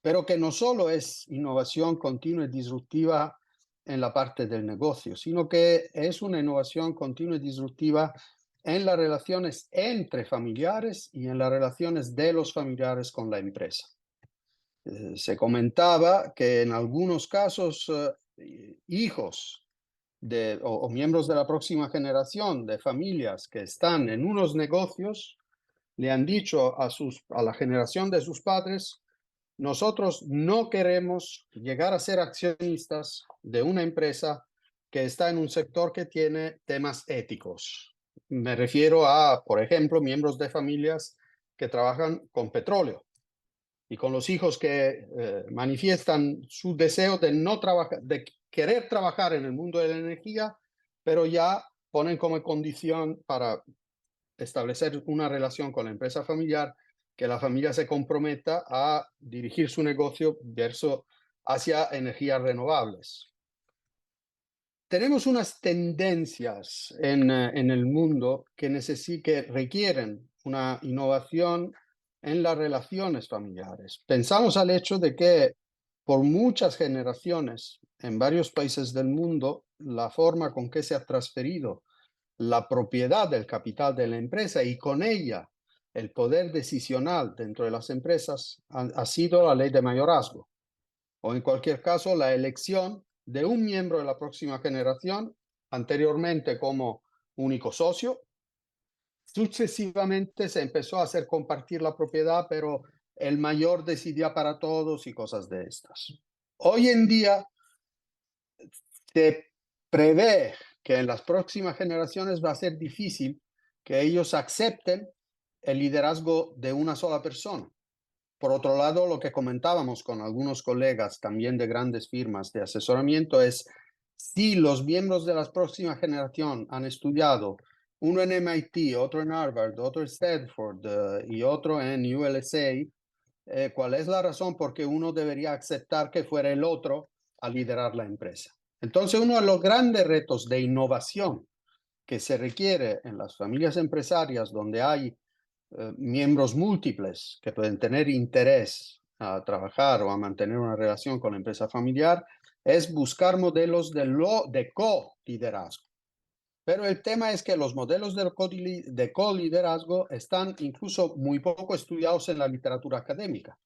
[SPEAKER 5] pero que no solo es innovación continua y disruptiva en la parte del negocio, sino que es una innovación continua y disruptiva en las relaciones entre familiares y en las relaciones de los familiares con la empresa. Se comentaba que en algunos casos hijos o miembros de la próxima generación de familias que están en unos negocios le han dicho a la generación de sus padres: nosotros no queremos llegar a ser accionistas de una empresa que está en un sector que tiene temas éticos. Me refiero a, por ejemplo, miembros de familias que trabajan con petróleo y con los hijos que manifiestan su deseo de no trabajar, de querer trabajar en el mundo de la energía, pero ya ponen como condición para establecer una relación con la empresa familiar que la familia se comprometa a dirigir su negocio hacia energías renovables. Tenemos unas tendencias en el mundo que requieren una innovación en las relaciones familiares. Pensamos al hecho de que por muchas generaciones en varios países del mundo, la forma con que se ha transferido la propiedad del capital de la empresa y con ella el poder decisional dentro de las empresas ha sido la ley de mayorazgo, o en cualquier caso la elección de un miembro de la próxima generación anteriormente como único socio. Sucesivamente se empezó a hacer compartir la propiedad, pero el mayor decidía para todos y cosas de estas. Hoy en día se prevé que en las próximas generaciones va a ser difícil que ellos acepten el liderazgo de una sola persona. Por otro lado, lo que comentábamos con algunos colegas también de grandes firmas de asesoramiento es si los miembros de la próxima generación han estudiado, uno en MIT, otro en Harvard, otro en Stanford y otro en ULSA, ¿cuál es la razón por qué uno debería aceptar que fuera el otro a liderar la empresa? Entonces, uno de los grandes retos de innovación que se requiere en las familias empresarias donde hay miembros múltiples que pueden tener interés a trabajar o a mantener una relación con la empresa familiar es buscar modelos de co-liderazgo. Pero el tema es que los modelos de co-liderazgo están incluso muy poco estudiados en la literatura académica.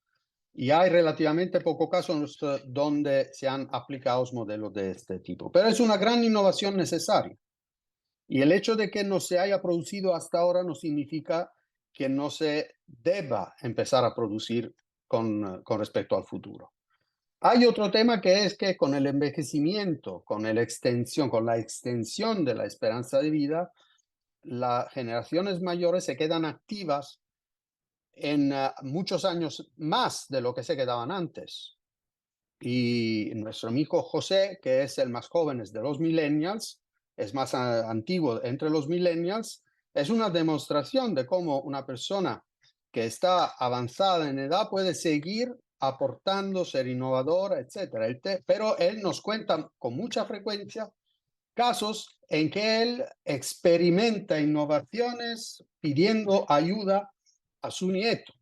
[SPEAKER 5] Y hay relativamente pocos casos donde se han aplicado modelos de este tipo. Pero es una gran innovación necesaria. Y el hecho de que no se haya producido hasta ahora no significa que no se deba empezar a producir con respecto al futuro. Hay otro tema que es que con el envejecimiento, con la extensión de la esperanza de vida, las generaciones mayores se quedan activas en muchos años más de lo que se quedaban antes. Y nuestro amigo José, que es el más joven de los millennials, es más antiguo entre los millennials, es una demostración de cómo una persona que está avanzada en edad puede seguir aportando, ser innovadora, etc. Pero él nos cuenta con mucha frecuencia casos en que él experimenta innovaciones pidiendo ayuda a su nieto.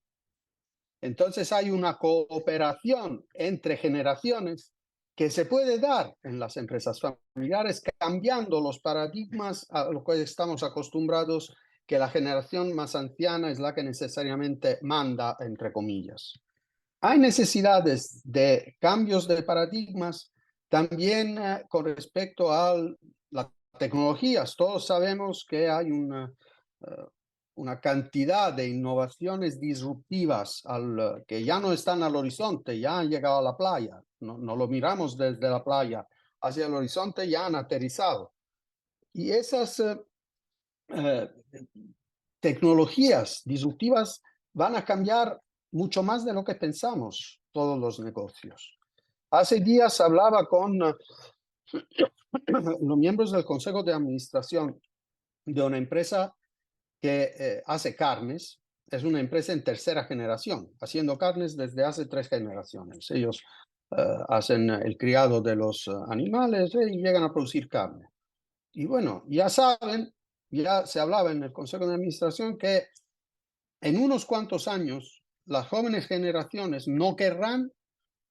[SPEAKER 5] Entonces hay una cooperación entre generaciones que se puede dar en las empresas familiares, cambiando los paradigmas a los que estamos acostumbrados, que la generación más anciana es la que necesariamente manda, entre comillas. Hay necesidades de cambios de paradigmas también con respecto a las tecnologías. Todos sabemos que hay una cantidad de innovaciones disruptivas que ya no están al horizonte, ya han llegado a la playa. No lo miramos desde la playa hacia el horizonte, ya han aterrizado. Y esas tecnologías disruptivas van a cambiar mucho más de lo que pensamos todos los negocios. Hace días hablaba con los miembros del Consejo de Administración de una empresa que hace carnes. Es una empresa en tercera generación, haciendo carnes desde hace 3 generaciones. Ellos hacen el criado de los animales y llegan a producir carne. Y bueno, ya saben, ya se hablaba en el Consejo de Administración que en unos cuantos años las jóvenes generaciones no querrán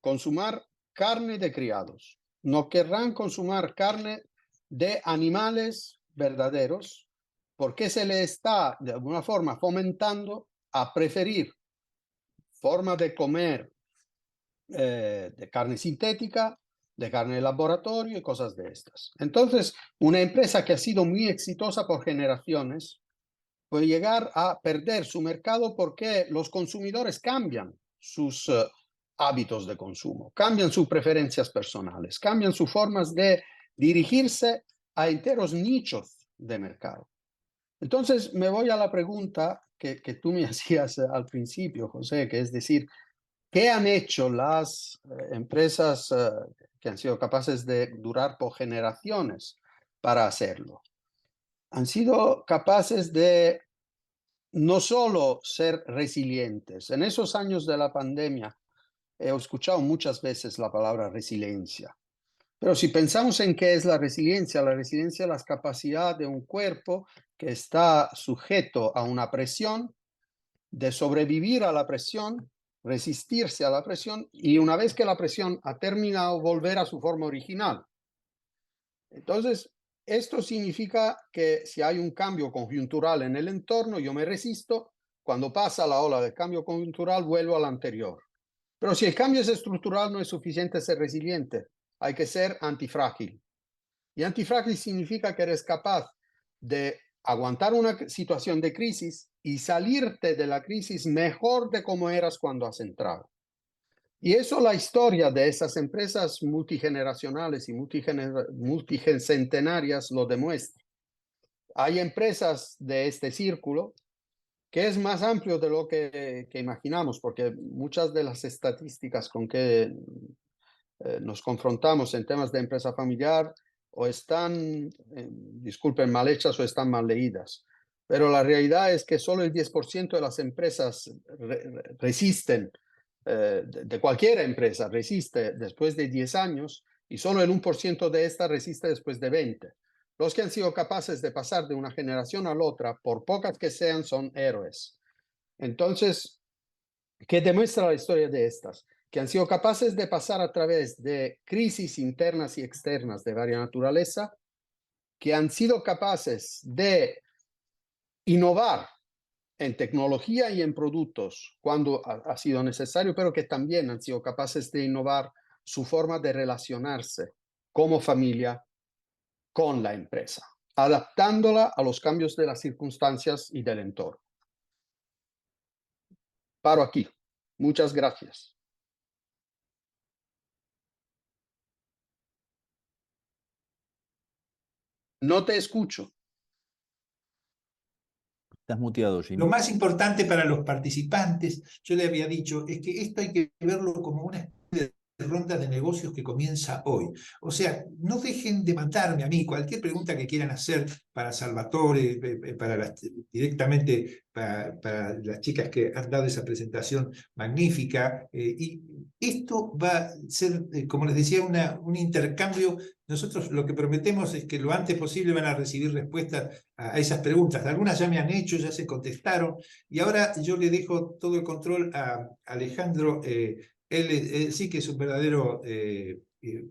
[SPEAKER 5] consumir carne de criados, no querrán consumir carne de animales verdaderos, porque se le está de alguna forma fomentando a preferir formas de comer de carne sintética, de carne de laboratorio y cosas de estas. Entonces, una empresa que ha sido muy exitosa por generaciones puede llegar a perder su mercado porque los consumidores cambian sus hábitos de consumo, cambian sus preferencias personales, cambian sus formas de dirigirse a enteros nichos de mercado. Entonces, me voy a la pregunta que tú me hacías al principio, José, que es decir, ¿qué han hecho las empresas que han sido capaces de durar por generaciones para hacerlo? Han sido capaces de no solo ser resilientes. En esos años de la pandemia he escuchado muchas veces la palabra resiliencia. Pero si pensamos en qué es la resiliencia es la capacidad de un cuerpo que está sujeto a una presión, de sobrevivir a la presión, resistirse a la presión y una vez que la presión ha terminado, volver a su forma original. Entonces, esto significa que si hay un cambio coyuntural en el entorno, yo me resisto, cuando pasa la ola de cambio coyuntural, vuelvo al anterior. Pero si el cambio es estructural, no es suficiente ser resiliente, hay que ser antifrágil. Y antifrágil significa que eres capaz de aguantar una situación de crisis y salirte de la crisis mejor de como eras cuando has entrado. Y eso la historia de esas empresas multigeneracionales y multicentenarias lo demuestra. Hay empresas de este círculo que es más amplio de lo que imaginamos, porque muchas de las estadísticas con que nos confrontamos en temas de empresa familiar o están, disculpen, mal hechas o están mal leídas. Pero la realidad es que solo el 10% de las empresas resisten, de cualquier empresa resiste después de 10 años y solo el 1% de esta resiste después de 20. Los que han sido capaces de pasar de una generación a la otra, por pocas que sean, son héroes. Entonces, ¿qué demuestra la historia de estas? Que han sido capaces de pasar a través de crisis internas y externas de varias naturaleza, que han sido capaces de innovar en tecnología y en productos cuando ha sido necesario, pero que también han sido capaces de innovar su forma de relacionarse como familia con la empresa, adaptándola a los cambios de las circunstancias y del entorno. Paro aquí. Muchas gracias. No te escucho.
[SPEAKER 6] Estás muteado,
[SPEAKER 1] Lo
[SPEAKER 6] Jimmy.
[SPEAKER 1] más importante para los participantes, yo le había dicho, es que esto hay que verlo como una especie de ronda de negocios que comienza hoy. O sea, no dejen de mandarme a mí cualquier pregunta que quieran hacer para Salvatore, directamente para las chicas que han dado esa presentación magnífica. Y esto va a ser, como les decía, un intercambio. Nosotros lo que prometemos es que lo antes posible van a recibir respuestas a esas preguntas. Algunas ya me han hecho, ya se contestaron, y ahora yo le dejo todo el control a Alejandro. Él sí que es un verdadero,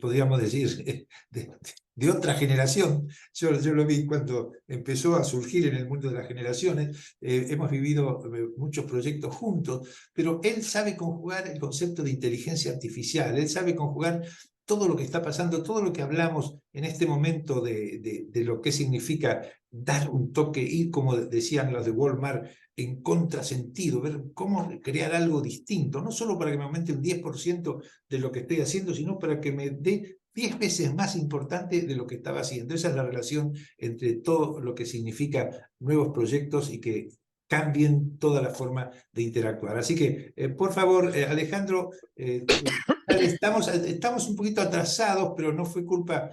[SPEAKER 1] podríamos decir, de otra generación. Yo lo vi cuando empezó a surgir en el mundo de las generaciones. Hemos vivido muchos proyectos juntos, pero él sabe conjugar el concepto de inteligencia artificial, él sabe conjugar todo lo que está pasando, todo lo que hablamos en este momento de lo que significa dar un toque, ir, como decían los de Walmart, en contrasentido, ver cómo crear algo distinto, no solo para que me aumente un 10% de lo que estoy haciendo, sino para que me dé 10 veces más importante de lo que estaba haciendo. Esa es la relación entre todo lo que significa nuevos proyectos y que cambien toda la forma de interactuar. Así que, por favor, Alejandro, estamos un poquito atrasados, pero no fue culpa,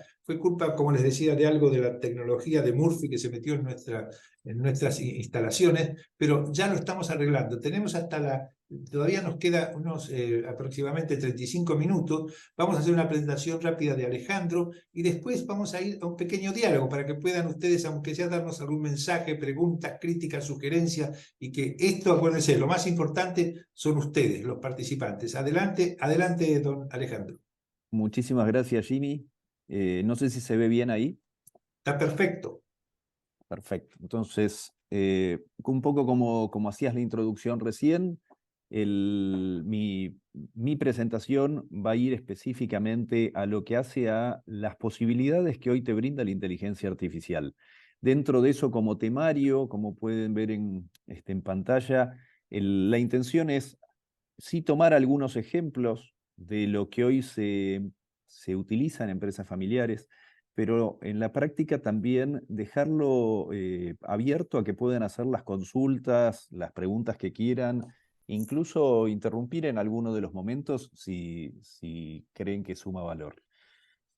[SPEAKER 1] como les decía, de algo de la tecnología de Murphy que se metió en nuestras instalaciones, pero ya lo estamos arreglando. Tenemos todavía nos queda unos aproximadamente 35 minutos. Vamos a hacer una presentación rápida de Alejandro y después vamos a ir a un pequeño diálogo para que puedan ustedes, aunque sea, darnos algún mensaje, preguntas, críticas, sugerencias, y que esto, acuérdense, lo más importante son ustedes, los participantes. Adelante, don Alejandro.
[SPEAKER 6] Muchísimas gracias, Jimmy. No sé si se ve bien ahí.
[SPEAKER 1] Está perfecto.
[SPEAKER 6] Perfecto. Entonces, un poco como hacías la introducción recién, mi presentación va a ir específicamente a lo que hace a las posibilidades que hoy te brinda la inteligencia artificial. Dentro de eso, como temario, como pueden ver en pantalla, la intención es sí tomar algunos ejemplos de lo que hoy se utiliza en empresas familiares, pero en la práctica también dejarlo abierto a que puedan hacer las consultas, las preguntas que quieran, incluso interrumpir en alguno de los momentos si creen que suma valor.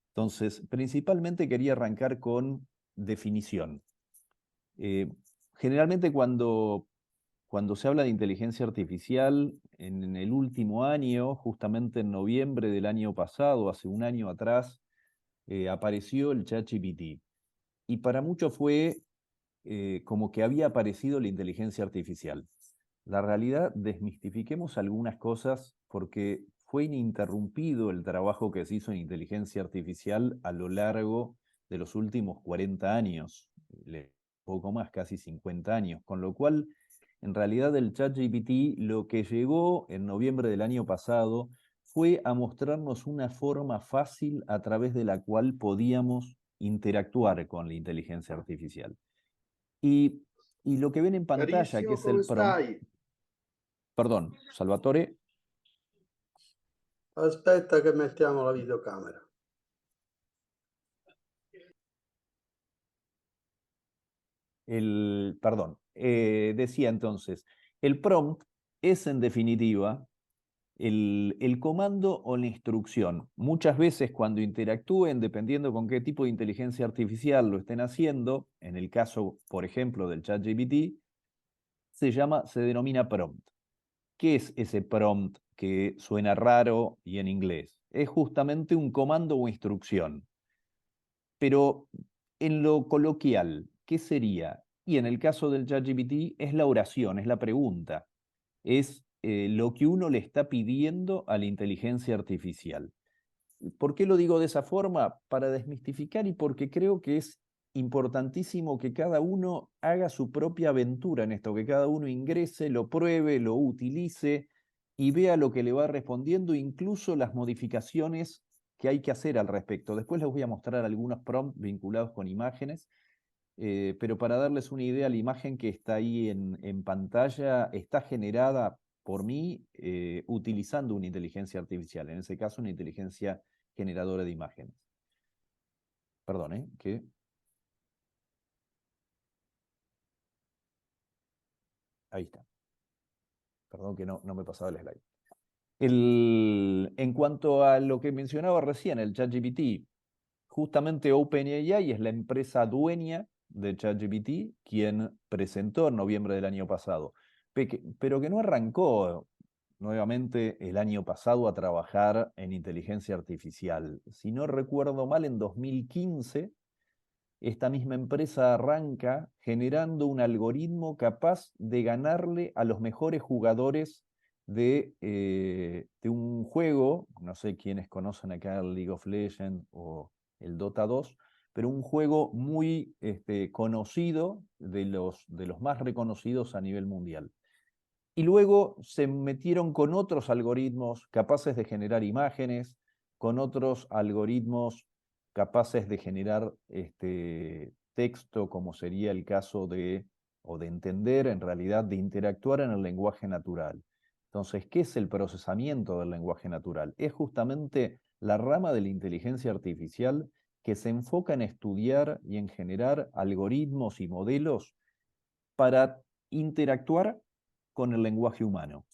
[SPEAKER 6] Entonces, principalmente quería arrancar con definición. Generalmente cuando se habla de inteligencia artificial, en el último año, justamente en noviembre del año pasado, hace un año atrás, apareció el ChatGPT. Y para muchos fue como que había aparecido la inteligencia artificial. La realidad, desmistifiquemos algunas cosas porque fue ininterrumpido el trabajo que se hizo en inteligencia artificial a lo largo de los últimos 40 años, poco más, casi 50 años, con lo cual, en realidad, el ChatGPT lo que llegó en noviembre del año pasado fue a mostrarnos una forma fácil a través de la cual podíamos interactuar con la inteligencia artificial. Y lo que ven en pantalla, que es el prompt. Perdón, Salvatore.
[SPEAKER 5] Aspetta che mettiamo la videocamera.
[SPEAKER 6] Perdón, decía entonces, el prompt es en definitiva el comando o la instrucción. Muchas veces cuando interactúen, dependiendo con qué tipo de inteligencia artificial lo estén haciendo, en el caso, por ejemplo, del ChatGPT, se denomina prompt. ¿Qué es ese prompt que suena raro y en inglés? Es justamente un comando o instrucción. Pero en lo coloquial, ¿qué sería? Y en el caso del ChatGPT es la oración, es la pregunta. Es lo que uno le está pidiendo a la inteligencia artificial. ¿Por qué lo digo de esa forma? Para desmistificar y porque creo que es importantísimo que cada uno haga su propia aventura en esto, que cada uno ingrese, lo pruebe, lo utilice y vea lo que le va respondiendo, incluso las modificaciones que hay que hacer al respecto. Después les voy a mostrar algunos prompts vinculados con imágenes, pero para darles una idea, la imagen que está ahí en pantalla está generada por mí utilizando una inteligencia artificial, en ese caso una inteligencia generadora de imágenes. Perdón, que... Ahí está. Perdón que no me pasaba el slide. En cuanto a lo que mencionaba recién, el ChatGPT, justamente OpenAI es la empresa dueña de ChatGPT quien presentó en noviembre del año pasado, pero que no arrancó nuevamente el año pasado a trabajar en inteligencia artificial. Si no recuerdo mal, en 2015, esta misma empresa arranca generando un algoritmo capaz de ganarle a los mejores jugadores de un juego, no sé quiénes conocen acá el League of Legends o el Dota 2, pero un juego muy conocido, de los más reconocidos a nivel mundial. Y luego se metieron con otros algoritmos capaces de generar imágenes, con otros algoritmos capaces de generar texto, como sería el caso o de entender, en realidad, de interactuar en el lenguaje natural. Entonces, ¿qué es el procesamiento del lenguaje natural? Es justamente la rama de la inteligencia artificial que se enfoca en estudiar y en generar algoritmos y modelos para interactuar con el lenguaje humano.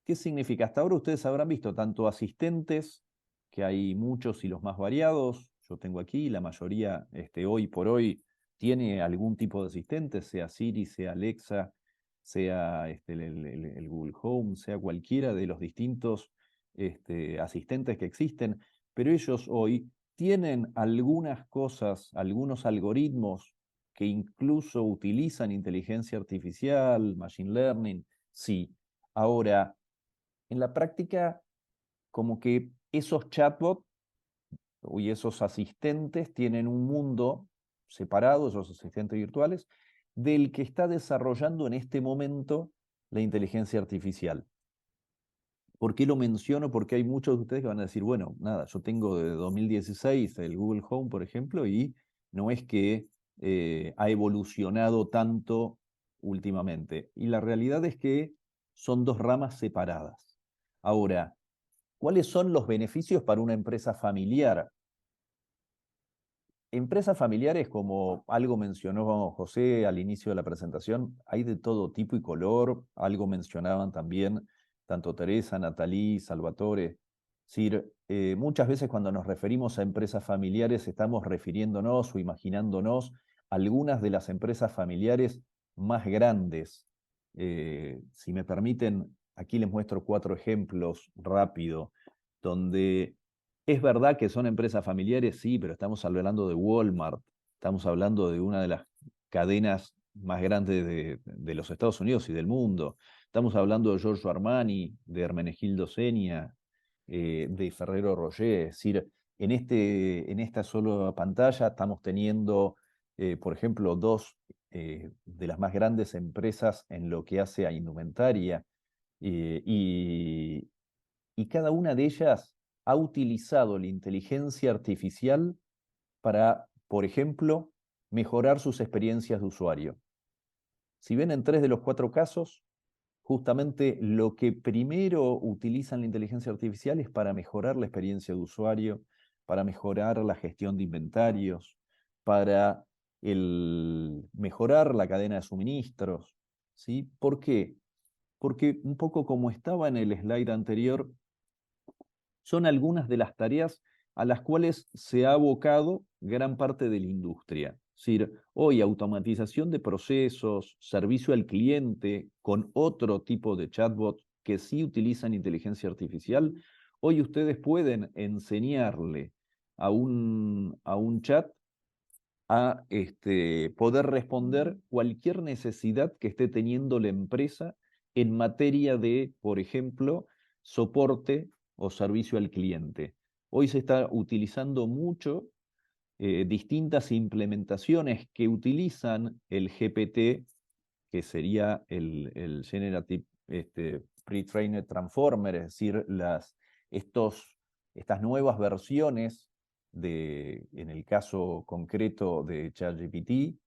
[SPEAKER 6] ¿Qué significa? Hasta ahora ustedes habrán visto tanto asistentes, que hay muchos y los más variados. Yo tengo aquí, la mayoría hoy por hoy tiene algún tipo de asistente, sea Siri, sea Alexa, sea el Google Home, sea cualquiera de los distintos asistentes que existen, pero ellos hoy tienen algunas cosas, algunos algoritmos que incluso utilizan inteligencia artificial, machine learning, sí. Ahora, en la práctica, como que esos chatbots y esos asistentes tienen un mundo separado, esos asistentes virtuales, del que está desarrollando en este momento la inteligencia artificial. ¿Por qué lo menciono? Porque hay muchos de ustedes que van a decir, bueno, nada, yo tengo de 2016 el Google Home, por ejemplo, y no es que ha evolucionado tanto últimamente. Y la realidad es que son dos ramas separadas. Ahora, ¿cuáles son los beneficios para una empresa familiar? Empresas familiares, como algo mencionó José al inicio de la presentación, hay de todo tipo y color. Algo mencionaban también tanto Teresa, Natalí, Salvatore. Es decir, muchas veces cuando nos referimos a empresas familiares estamos refiriéndonos o imaginándonos algunas de las empresas familiares más grandes. Si me permiten, aquí les muestro 4 ejemplos rápido, donde es verdad que son empresas familiares, sí, pero estamos hablando de Walmart, estamos hablando de una de las cadenas más grandes de los Estados Unidos y del mundo. Estamos hablando de Giorgio Armani, de Hermenegildo Zegna, de Ferrero Rocher. Es decir, en esta sola pantalla estamos teniendo, por ejemplo, dos de las más grandes empresas en lo que hace a indumentaria. Y cada una de ellas ha utilizado la inteligencia artificial para por ejemplo, mejorar sus experiencias de usuario. Si ven en 3 de los 4 casos, justamente lo que primero utilizan la inteligencia artificial es para mejorar la experiencia de usuario, para mejorar la gestión de inventarios, para mejorar la cadena de suministros, ¿sí? ¿Por qué? Porque un poco como estaba en el slide anterior, son algunas de las tareas a las cuales se ha abocado gran parte de la industria. Es decir, hoy automatización de procesos, servicio al cliente con otro tipo de chatbot que sí utilizan inteligencia artificial. Hoy ustedes pueden enseñarle a un chat a poder responder cualquier necesidad que esté teniendo la empresa en materia de, por ejemplo, soporte o servicio al cliente. Hoy se está utilizando mucho distintas implementaciones que utilizan el GPT, que sería el Generative Pre-trained Transformer, es decir, estas nuevas versiones en el caso concreto de ChatGPT,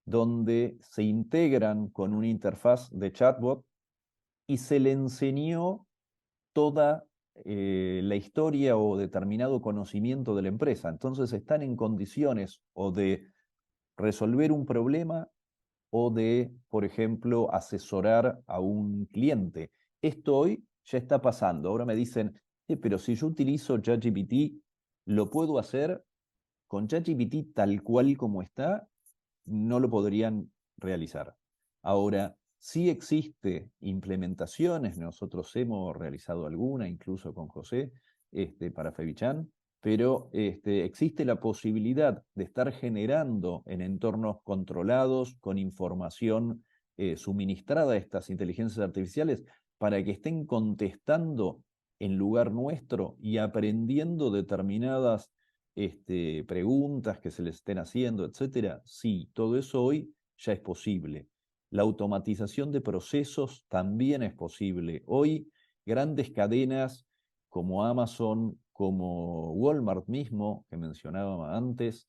[SPEAKER 6] donde se integran con una interfaz de chatbot y se le enseñó toda la historia o determinado conocimiento de la empresa. Entonces están en condiciones o de resolver un problema o de, por ejemplo, asesorar a un cliente. Esto hoy ya está pasando. Ahora me dicen, pero si yo utilizo ChatGPT, ¿lo puedo hacer? Con ChatGPT tal cual como está, no lo podrían realizar. Ahora, sí existe implementaciones, nosotros hemos realizado alguna, incluso con José, para Febichan, pero existe la posibilidad de estar generando en entornos controlados, con información suministrada a estas inteligencias artificiales, para que estén contestando en lugar nuestro y aprendiendo determinadas preguntas que se les estén haciendo, etcétera. Sí, todo eso hoy ya es posible. La automatización de procesos también es posible. Hoy grandes cadenas como Amazon, como Walmart mismo, que mencionaba antes,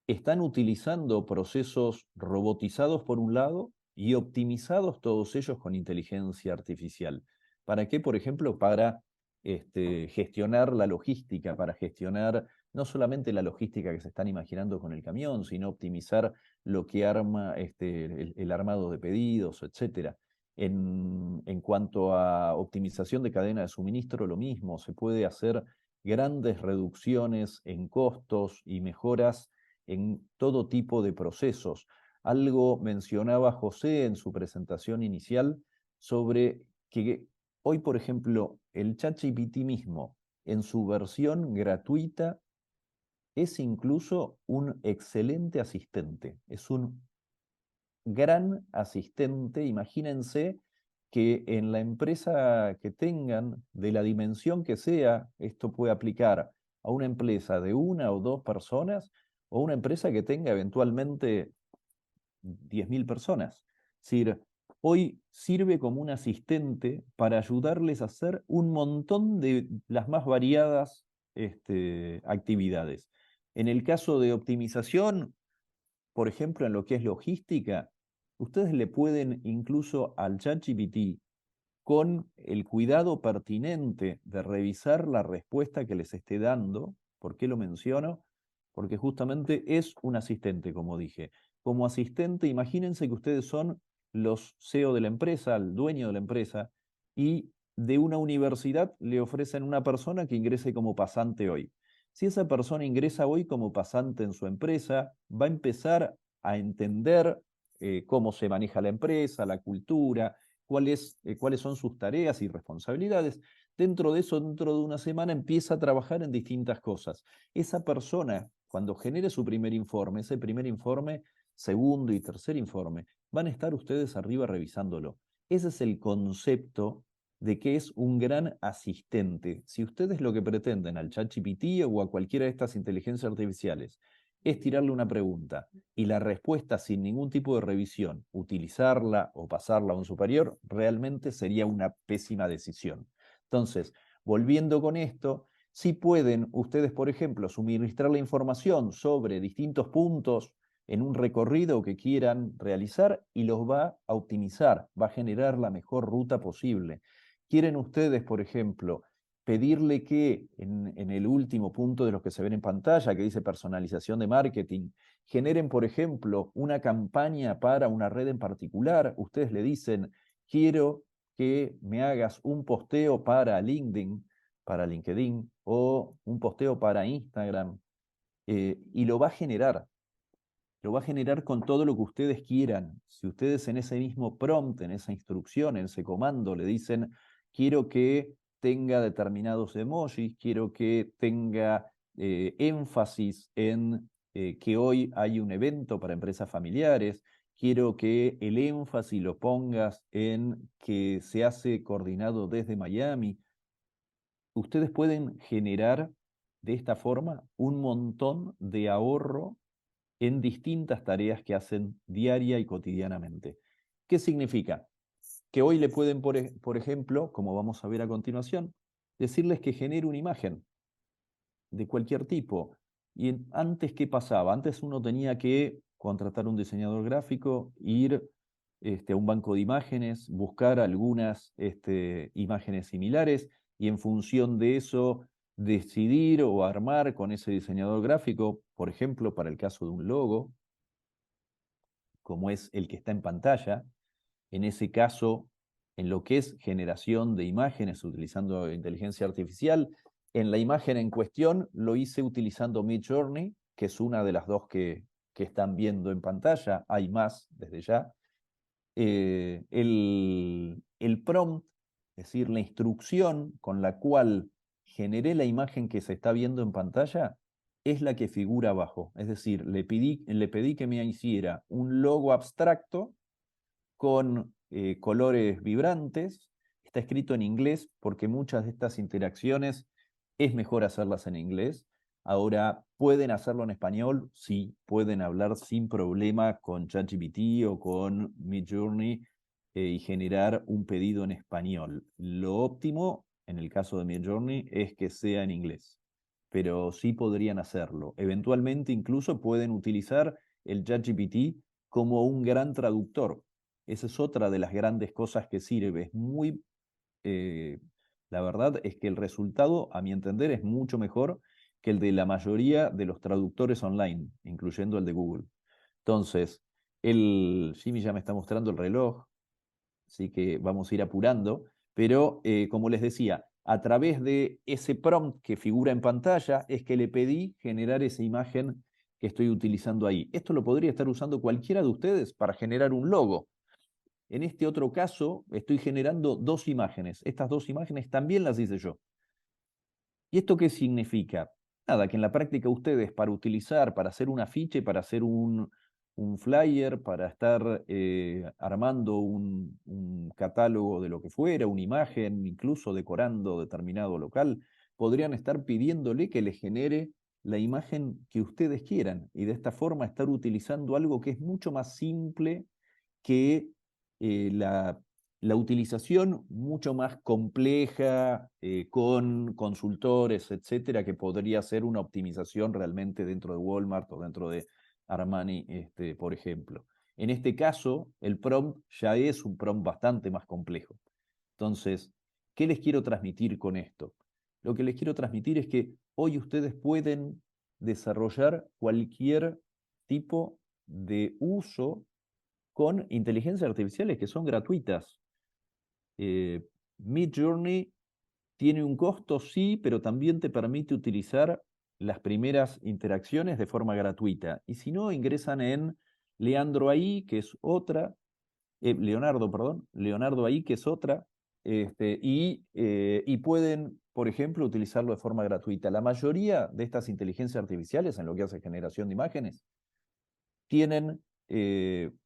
[SPEAKER 6] están utilizando procesos robotizados por un lado y optimizados todos ellos con inteligencia artificial. ¿Para qué? Por ejemplo, para gestionar la logística, para gestionar no solamente la logística que se están imaginando con el camión, sino optimizar lo que arma el armado de pedidos, etc. En cuanto a optimización de cadena de suministro, lo mismo, se puede hacer grandes reducciones en costos y mejoras en todo tipo de procesos. Algo mencionaba José en su presentación inicial sobre que hoy, por ejemplo, el ChatGPT mismo, en su versión gratuita, es incluso un excelente asistente, es un gran asistente. Imagínense que en la empresa que tengan, de la dimensión que sea, esto puede aplicar a una empresa de 1 o 2 personas o una empresa que tenga eventualmente 10.000 personas. Es decir, hoy sirve como un asistente para ayudarles a hacer un montón de las más variadas actividades. En el caso de optimización, por ejemplo, en lo que es logística, ustedes le pueden incluso al ChatGPT, con el cuidado pertinente de revisar la respuesta que les esté dando. ¿Por qué lo menciono? Porque justamente es un asistente, como dije. Como asistente, imagínense que ustedes son los CEO de la empresa, el dueño de la empresa, y de una universidad le ofrecen una persona que ingrese como pasante hoy. Si esa persona ingresa hoy como pasante en su empresa, va a empezar a entender cómo se maneja la empresa, la cultura, cuáles son sus tareas y responsabilidades. Dentro de eso, dentro de una semana, empieza a trabajar en distintas cosas. Esa persona, cuando genere su primer informe, ese primer informe, segundo y tercer informe, van a estar ustedes arriba revisándolo. Ese es el concepto de que es un gran asistente. Si ustedes lo que pretenden al ChatGPT o a cualquiera de estas inteligencias artificiales es tirarle una pregunta y la respuesta sin ningún tipo de revisión, utilizarla o pasarla a un superior, realmente sería una pésima decisión. Entonces, volviendo con esto, Sí pueden ustedes, por ejemplo, suministrar la información sobre distintos puntos en un recorrido que quieran realizar y los va a optimizar, va a generar la mejor ruta posible. Quieren ustedes, por ejemplo, pedirle que en el último punto de los que se ven en pantalla, que dice personalización de marketing, generen, por ejemplo, una campaña para una red en particular. Ustedes le dicen, quiero que me hagas un posteo para LinkedIn, o un posteo para Instagram, y lo va a generar. Lo va a generar con todo lo que ustedes quieran. Si ustedes en ese mismo prompt, en esa instrucción, en ese comando, le dicen, quiero que tenga determinados emojis, quiero que tenga énfasis en que hoy hay un evento para empresas familiares, quiero que el énfasis lo pongas en que se hace coordinado desde Miami. Ustedes pueden generar de esta forma un montón de ahorro en distintas tareas que hacen diaria y cotidianamente. ¿Qué significa? Que hoy le pueden, por ejemplo, como vamos a ver a continuación, decirles que genere una imagen de cualquier tipo. Y antes, ¿qué pasaba? Antes uno tenía que contratar un diseñador gráfico, ir a un banco de imágenes, buscar algunas imágenes similares y en función de eso decidir o armar con ese diseñador gráfico, por ejemplo, para el caso de un logo, como es el que está en pantalla. En ese caso, en lo que es generación de imágenes utilizando inteligencia artificial, en la imagen en cuestión lo hice utilizando Midjourney, que es una de las dos que están viendo en pantalla. Hay más desde ya. El prompt, es decir, la instrucción con la cual generé la imagen que se está viendo en pantalla, es la que figura abajo. Es decir, le pedí que me hiciera un logo abstracto con colores vibrantes. Está escrito en inglés porque muchas de estas interacciones es mejor hacerlas en inglés. Ahora, ¿pueden hacerlo en español? Sí, pueden hablar sin problema con ChatGPT o con Midjourney y generar un pedido en español. Lo óptimo, en el caso de Midjourney, es que sea en inglés, pero sí podrían hacerlo. Eventualmente incluso pueden utilizar el ChatGPT como un gran traductor. Esa es otra de las grandes cosas que sirve. Es muy, la verdad es que el resultado, a mi entender, es mucho mejor que el de la mayoría de los traductores online, incluyendo el de Google. Entonces, Jimmy ya me está mostrando el reloj, así que vamos a ir apurando, pero como les decía, a través de ese prompt que figura en pantalla es que le pedí generar esa imagen que estoy utilizando ahí. Esto lo podría estar usando cualquiera de ustedes para generar un logo. En este otro caso, estoy generando dos imágenes. Estas dos imágenes también las hice yo. ¿Y esto qué significa? Nada, que en la práctica ustedes para utilizar, para hacer un afiche, para hacer un flyer, para estar armando un catálogo de lo que fuera, una imagen, incluso decorando determinado local, podrían estar pidiéndole que les genere la imagen que ustedes quieran y de esta forma estar utilizando algo que es mucho más simple que la utilización mucho más compleja, con consultores, etcétera, que podría ser una optimización realmente dentro de Walmart o dentro de Armani, por ejemplo. En este caso, el prompt ya es un prompt bastante más complejo. Entonces, ¿qué les quiero transmitir con esto? Lo que les quiero transmitir es que hoy ustedes pueden desarrollar cualquier tipo de uso con inteligencias artificiales que son gratuitas. Midjourney tiene un costo, sí, pero también te permite utilizar las primeras interacciones de forma gratuita. Y si no, ingresan en Leandro AI, que es otra, Leonardo, perdón, Leonardo AI, que es otra, y pueden, por ejemplo, utilizarlo de forma gratuita. La mayoría de estas inteligencias artificiales, en lo que hace generación de imágenes, tienen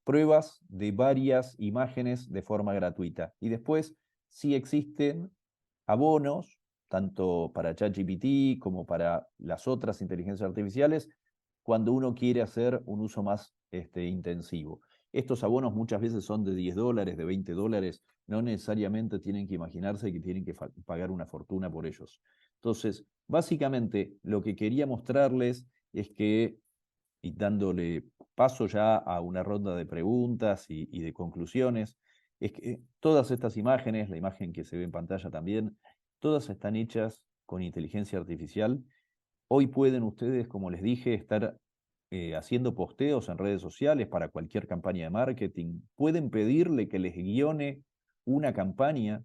[SPEAKER 6] pruebas de varias imágenes de forma gratuita. Y después sí existen abonos, tanto para ChatGPT como para las otras inteligencias artificiales, cuando uno quiere hacer un uso más intensivo. Estos abonos muchas veces son de $10, de $20, no necesariamente tienen que imaginarse que tienen que pagar una fortuna por ellos. Entonces, Básicamente, lo que quería mostrarles es que, y dándole paso ya a una ronda de preguntas y de conclusiones, es que todas estas imágenes, la imagen que se ve en pantalla también, todas están hechas con inteligencia artificial. Hoy pueden ustedes, como les dije, estar haciendo posteos en redes sociales para cualquier campaña de marketing. Pueden pedirle que les guione una campaña,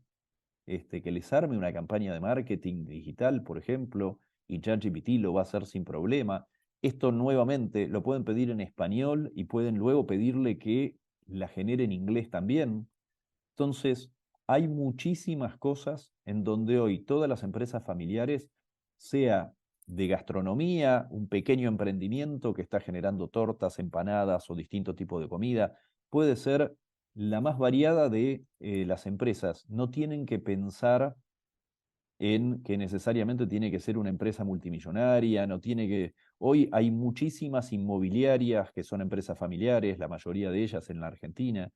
[SPEAKER 6] que les arme una campaña de marketing digital, por ejemplo, y ChatGPT lo va a hacer sin problema. Esto nuevamente lo pueden pedir en español y pueden luego pedirle que la genere en inglés también. Entonces, hay muchísimas cosas en donde hoy todas las empresas familiares, sea de gastronomía, un pequeño emprendimiento que está generando tortas, empanadas o distintos tipos de comida, puede ser la más variada de las empresas. No tienen que pensar en que necesariamente tiene que ser una empresa multimillonaria, no tiene que... Hoy hay muchísimas inmobiliarias que son empresas familiares, la mayoría de ellas en la Argentina.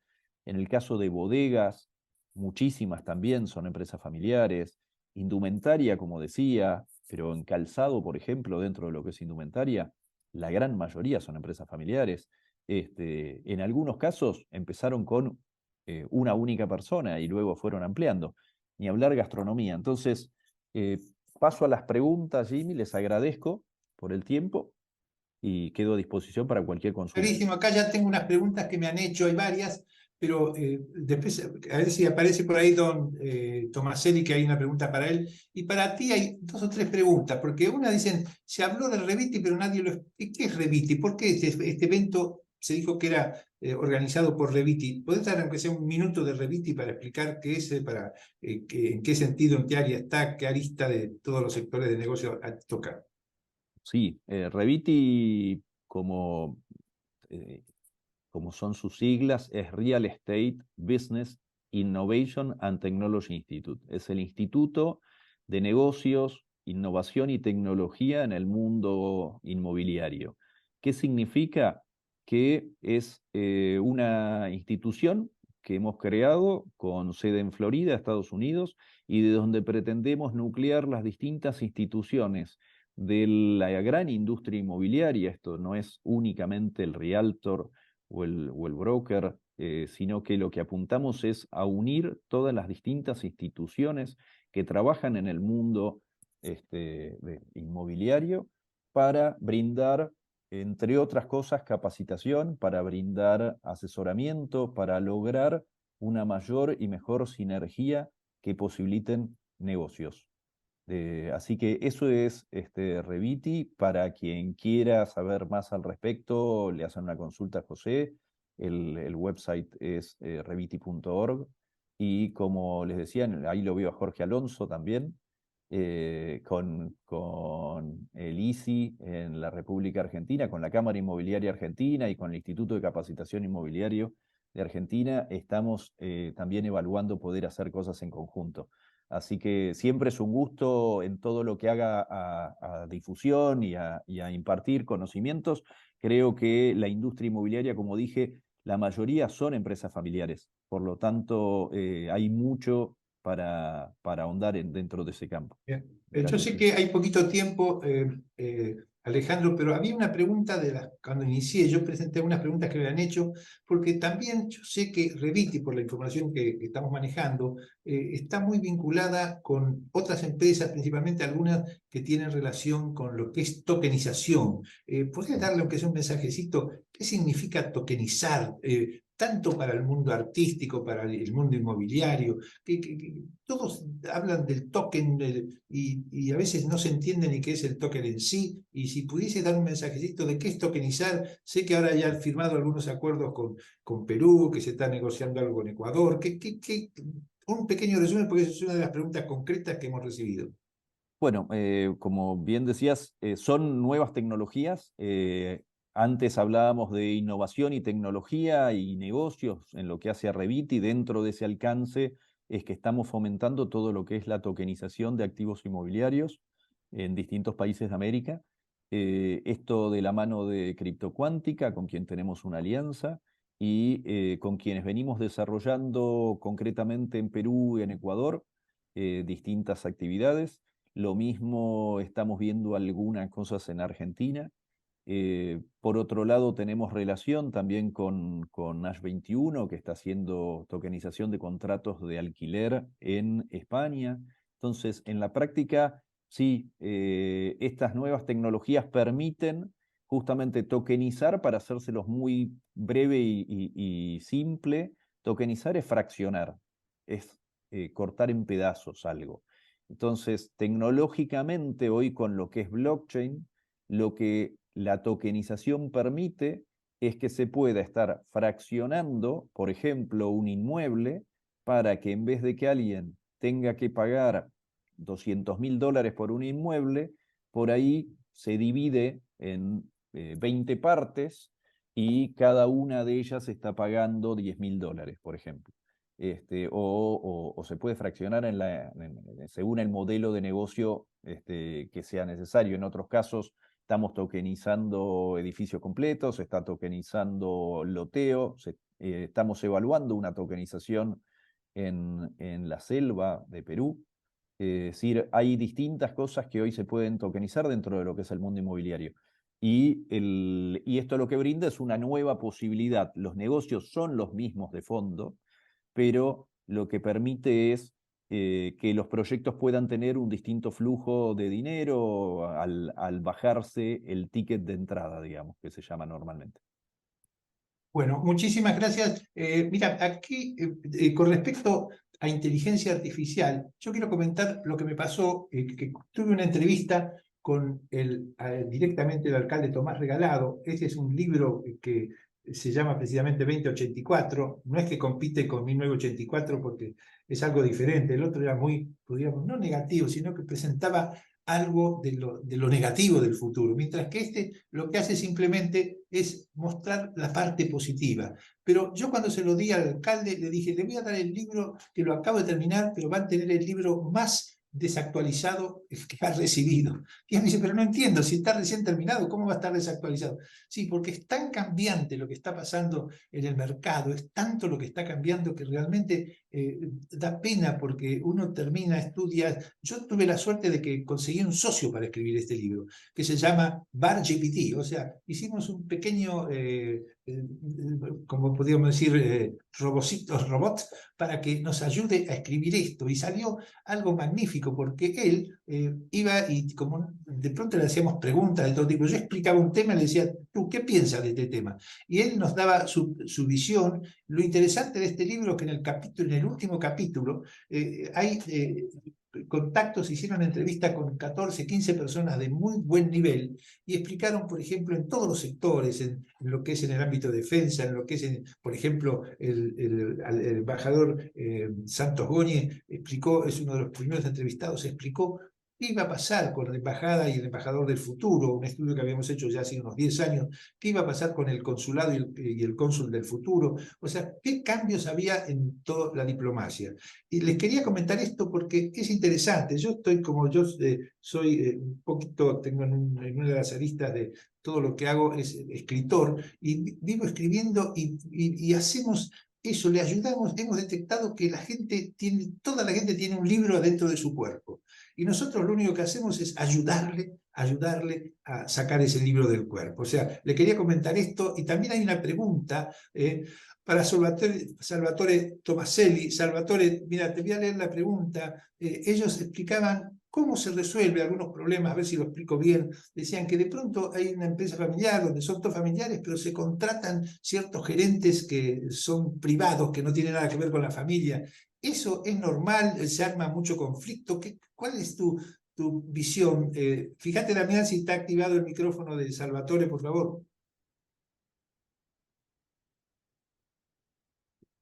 [SPEAKER 6] En el caso de bodegas, muchísimas también son empresas familiares. Indumentaria, como decía, pero en calzado, por ejemplo, dentro de lo que es indumentaria, la gran mayoría son empresas familiares. En algunos casos empezaron con una única persona y luego fueron ampliando. Ni hablar gastronomía. Entonces, paso a las preguntas, Jimmy, les agradezco por el tiempo y quedo a disposición para cualquier consulta.
[SPEAKER 1] Clarísimo, acá ya tengo unas preguntas que me han hecho, hay varias, pero después, a ver si aparece por ahí don Tomaselli, que hay una pregunta para él. Y para ti hay 2 o 3 preguntas, porque una dicen, se habló del Reviti, pero nadie lo... ¿Qué es Reviti? ¿Por qué este evento se dijo que era organizado por Reviti? ¿Podés dar aunque sea un minuto de Reviti para explicar qué es, en qué sentido, en qué área está, qué arista de todos los sectores de negocio toca?
[SPEAKER 6] Sí, Reviti, como son sus siglas, es Real Estate Business Innovation and Technology Institute. Es el Instituto de Negocios, Innovación y Tecnología en el mundo inmobiliario. ¿Qué significa? Que es una institución que hemos creado con sede en Florida, Estados Unidos, y de donde pretendemos nuclear las distintas instituciones de la gran industria inmobiliaria. Esto no es únicamente el realtor o el broker, sino que lo que apuntamos es a unir todas las distintas instituciones que trabajan en el mundo inmobiliario para brindar, entre otras cosas, capacitación, para brindar asesoramiento, para lograr una mayor y mejor sinergia que posibiliten negocios. Así que eso es Reviti. Para quien quiera saber más al respecto, le hacen una consulta a José. El website es reviti.org. Y como les decía, ahí lo veo a Jorge Alonso también, con el ISI en la República Argentina, con la Cámara Inmobiliaria Argentina y con el Instituto de Capacitación Inmobiliario de Argentina. Estamos también evaluando poder hacer cosas en conjunto. Así que siempre es un gusto en todo lo que haga a difusión y a impartir conocimientos. Creo que la industria inmobiliaria, como dije, la mayoría son empresas familiares. Por lo tanto, hay mucho para ahondar dentro de ese campo.
[SPEAKER 1] Bien. Yo
[SPEAKER 6] Gracias.
[SPEAKER 1] sé que hay poquito tiempo, Alejandro, pero había una pregunta cuando inicié, yo presenté unas preguntas que me han hecho, porque también yo sé que Reviti, por la información que estamos manejando, está muy vinculada con otras empresas, principalmente algunas que tienen relación con lo que es tokenización. ¿Podrías darle, aunque sea un mensajecito, qué significa tokenizar? Tanto para el mundo artístico, para el mundo inmobiliario, que todos hablan del token y a veces no se entiende ni qué es el token en sí. Y si pudiese dar un mensajecito de qué es tokenizar, sé que ahora ya han firmado algunos acuerdos con Perú, que se está negociando algo con Ecuador. Un pequeño resumen, porque esa es una de las preguntas concretas que hemos recibido.
[SPEAKER 6] Bueno, como bien decías, son nuevas tecnologías. Antes hablábamos de innovación y tecnología y negocios en lo que hace a Reviti. Dentro de ese alcance es que estamos fomentando todo lo que es la tokenización de activos inmobiliarios en distintos países de América. Esto de la mano de Criptocuántica, con quien tenemos una alianza, y con quienes venimos desarrollando concretamente en Perú y en Ecuador distintas actividades. Lo mismo estamos viendo algunas cosas en Argentina. Por otro lado, tenemos relación también con Nash 21, que está haciendo tokenización de contratos de alquiler en España. Entonces, en la práctica, sí, estas nuevas tecnologías permiten justamente tokenizar, para hacérselos muy breve y simple. Tokenizar es fraccionar, es cortar en pedazos algo. Entonces, tecnológicamente, hoy con lo que es blockchain, lo que la tokenización permite es que se pueda estar fraccionando, por ejemplo, un inmueble, para que en vez de que alguien tenga que pagar $200.000 por un inmueble, por ahí se divide en 20 partes y cada una de ellas está pagando $10.000, por ejemplo. O se puede fraccionar según el modelo de negocio que sea necesario. En otros casos, estamos tokenizando edificios completos, se está tokenizando loteo, estamos evaluando una tokenización en la selva de Perú. Es decir, hay distintas cosas que hoy se pueden tokenizar dentro de lo que es el mundo inmobiliario. Y esto lo que brinda es una nueva posibilidad. Los negocios son los mismos de fondo, pero lo que permite es que los proyectos puedan tener un distinto flujo de dinero al bajarse el ticket de entrada, digamos, que se llama normalmente.
[SPEAKER 1] Bueno, muchísimas gracias. Mira, aquí con respecto a inteligencia artificial, yo quiero comentar lo que me pasó, que tuve una entrevista con directamente el alcalde Tomás Regalado. Este es un libro que se llama precisamente 2084. No es que compite con 1984 porque es algo diferente. El otro era muy, podríamos, no negativo, sino que presentaba algo de lo negativo del futuro, mientras que este lo que hace simplemente es mostrar la parte positiva. Pero yo cuando se lo di al alcalde, le dije, le voy a dar el libro que lo acabo de terminar, pero va a tener el libro más desactualizado que ha recibido. Y él me dice, pero no entiendo, si está recién terminado, ¿cómo va a estar desactualizado? Sí, porque es tan cambiante lo que está pasando en el mercado, es tanto lo que está cambiando que realmente da pena, porque uno termina, estudia. Yo tuve la suerte de que conseguí un socio para escribir este libro, que se llama BarGPT, o sea, hicimos un pequeño, como podríamos decir, robot, para que nos ayude a escribir esto, y salió algo magnífico, porque él iba y como de pronto le hacíamos preguntas de todo tipo, yo explicaba un tema y le decía, ¿tú qué piensas de este tema? Y él nos daba su visión. Lo interesante de este libro es que en el último capítulo, hay contactos, hicieron entrevistas con 14, 15 personas de muy buen nivel y explicaron, por ejemplo, en todos los sectores, en lo que es en el ámbito de defensa, en lo que es, por ejemplo, el embajador Santos Goñi explicó, es uno de los primeros entrevistados, explicó qué iba a pasar con la embajada y el embajador del futuro, un estudio que habíamos hecho ya hace unos 10 años, qué iba a pasar con el consulado y el cónsul del futuro, o sea, qué cambios había en toda la diplomacia. Y les quería comentar esto porque es interesante. Yo estoy como yo soy un poquito, tengo en una de las aristas de todo lo que hago es escritor y vivo escribiendo y hacemos eso, le ayudamos. Hemos detectado que toda la gente tiene un libro adentro de su cuerpo y nosotros lo único que hacemos es ayudarle a sacar ese libro del cuerpo. O sea, le quería comentar esto y también hay una pregunta para Salvatore Tomaselli. Salvatore, mira, te voy a leer la pregunta. Ellos explicaban cómo se resuelve algunos problemas, a ver si lo explico bien. Decían que de pronto hay una empresa familiar donde son todos familiares, pero se contratan ciertos gerentes que son privados, que no tienen nada que ver con la familia. ¿Eso es normal? ¿Se arma mucho conflicto? ¿Cuál es tu visión? Fíjate, Damián, si está activado el micrófono de Salvatore, por favor.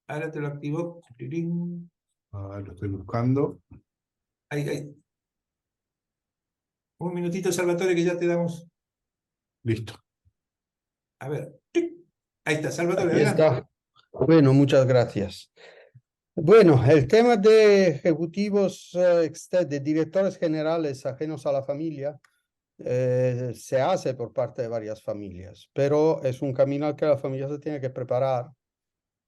[SPEAKER 1] Ahora te lo activó.
[SPEAKER 4] Lo estoy buscando.
[SPEAKER 1] Ahí. Un minutito, Salvatore, que ya te damos.
[SPEAKER 4] Listo.
[SPEAKER 1] A ver. Ahí está, Salvatore,
[SPEAKER 5] Aquí
[SPEAKER 1] adelante.
[SPEAKER 5] está. Bueno, muchas gracias. Bueno, el tema de ejecutivos, de directores generales ajenos a la familia, se hace por parte de varias familias, pero es un camino al que la familia se tiene que preparar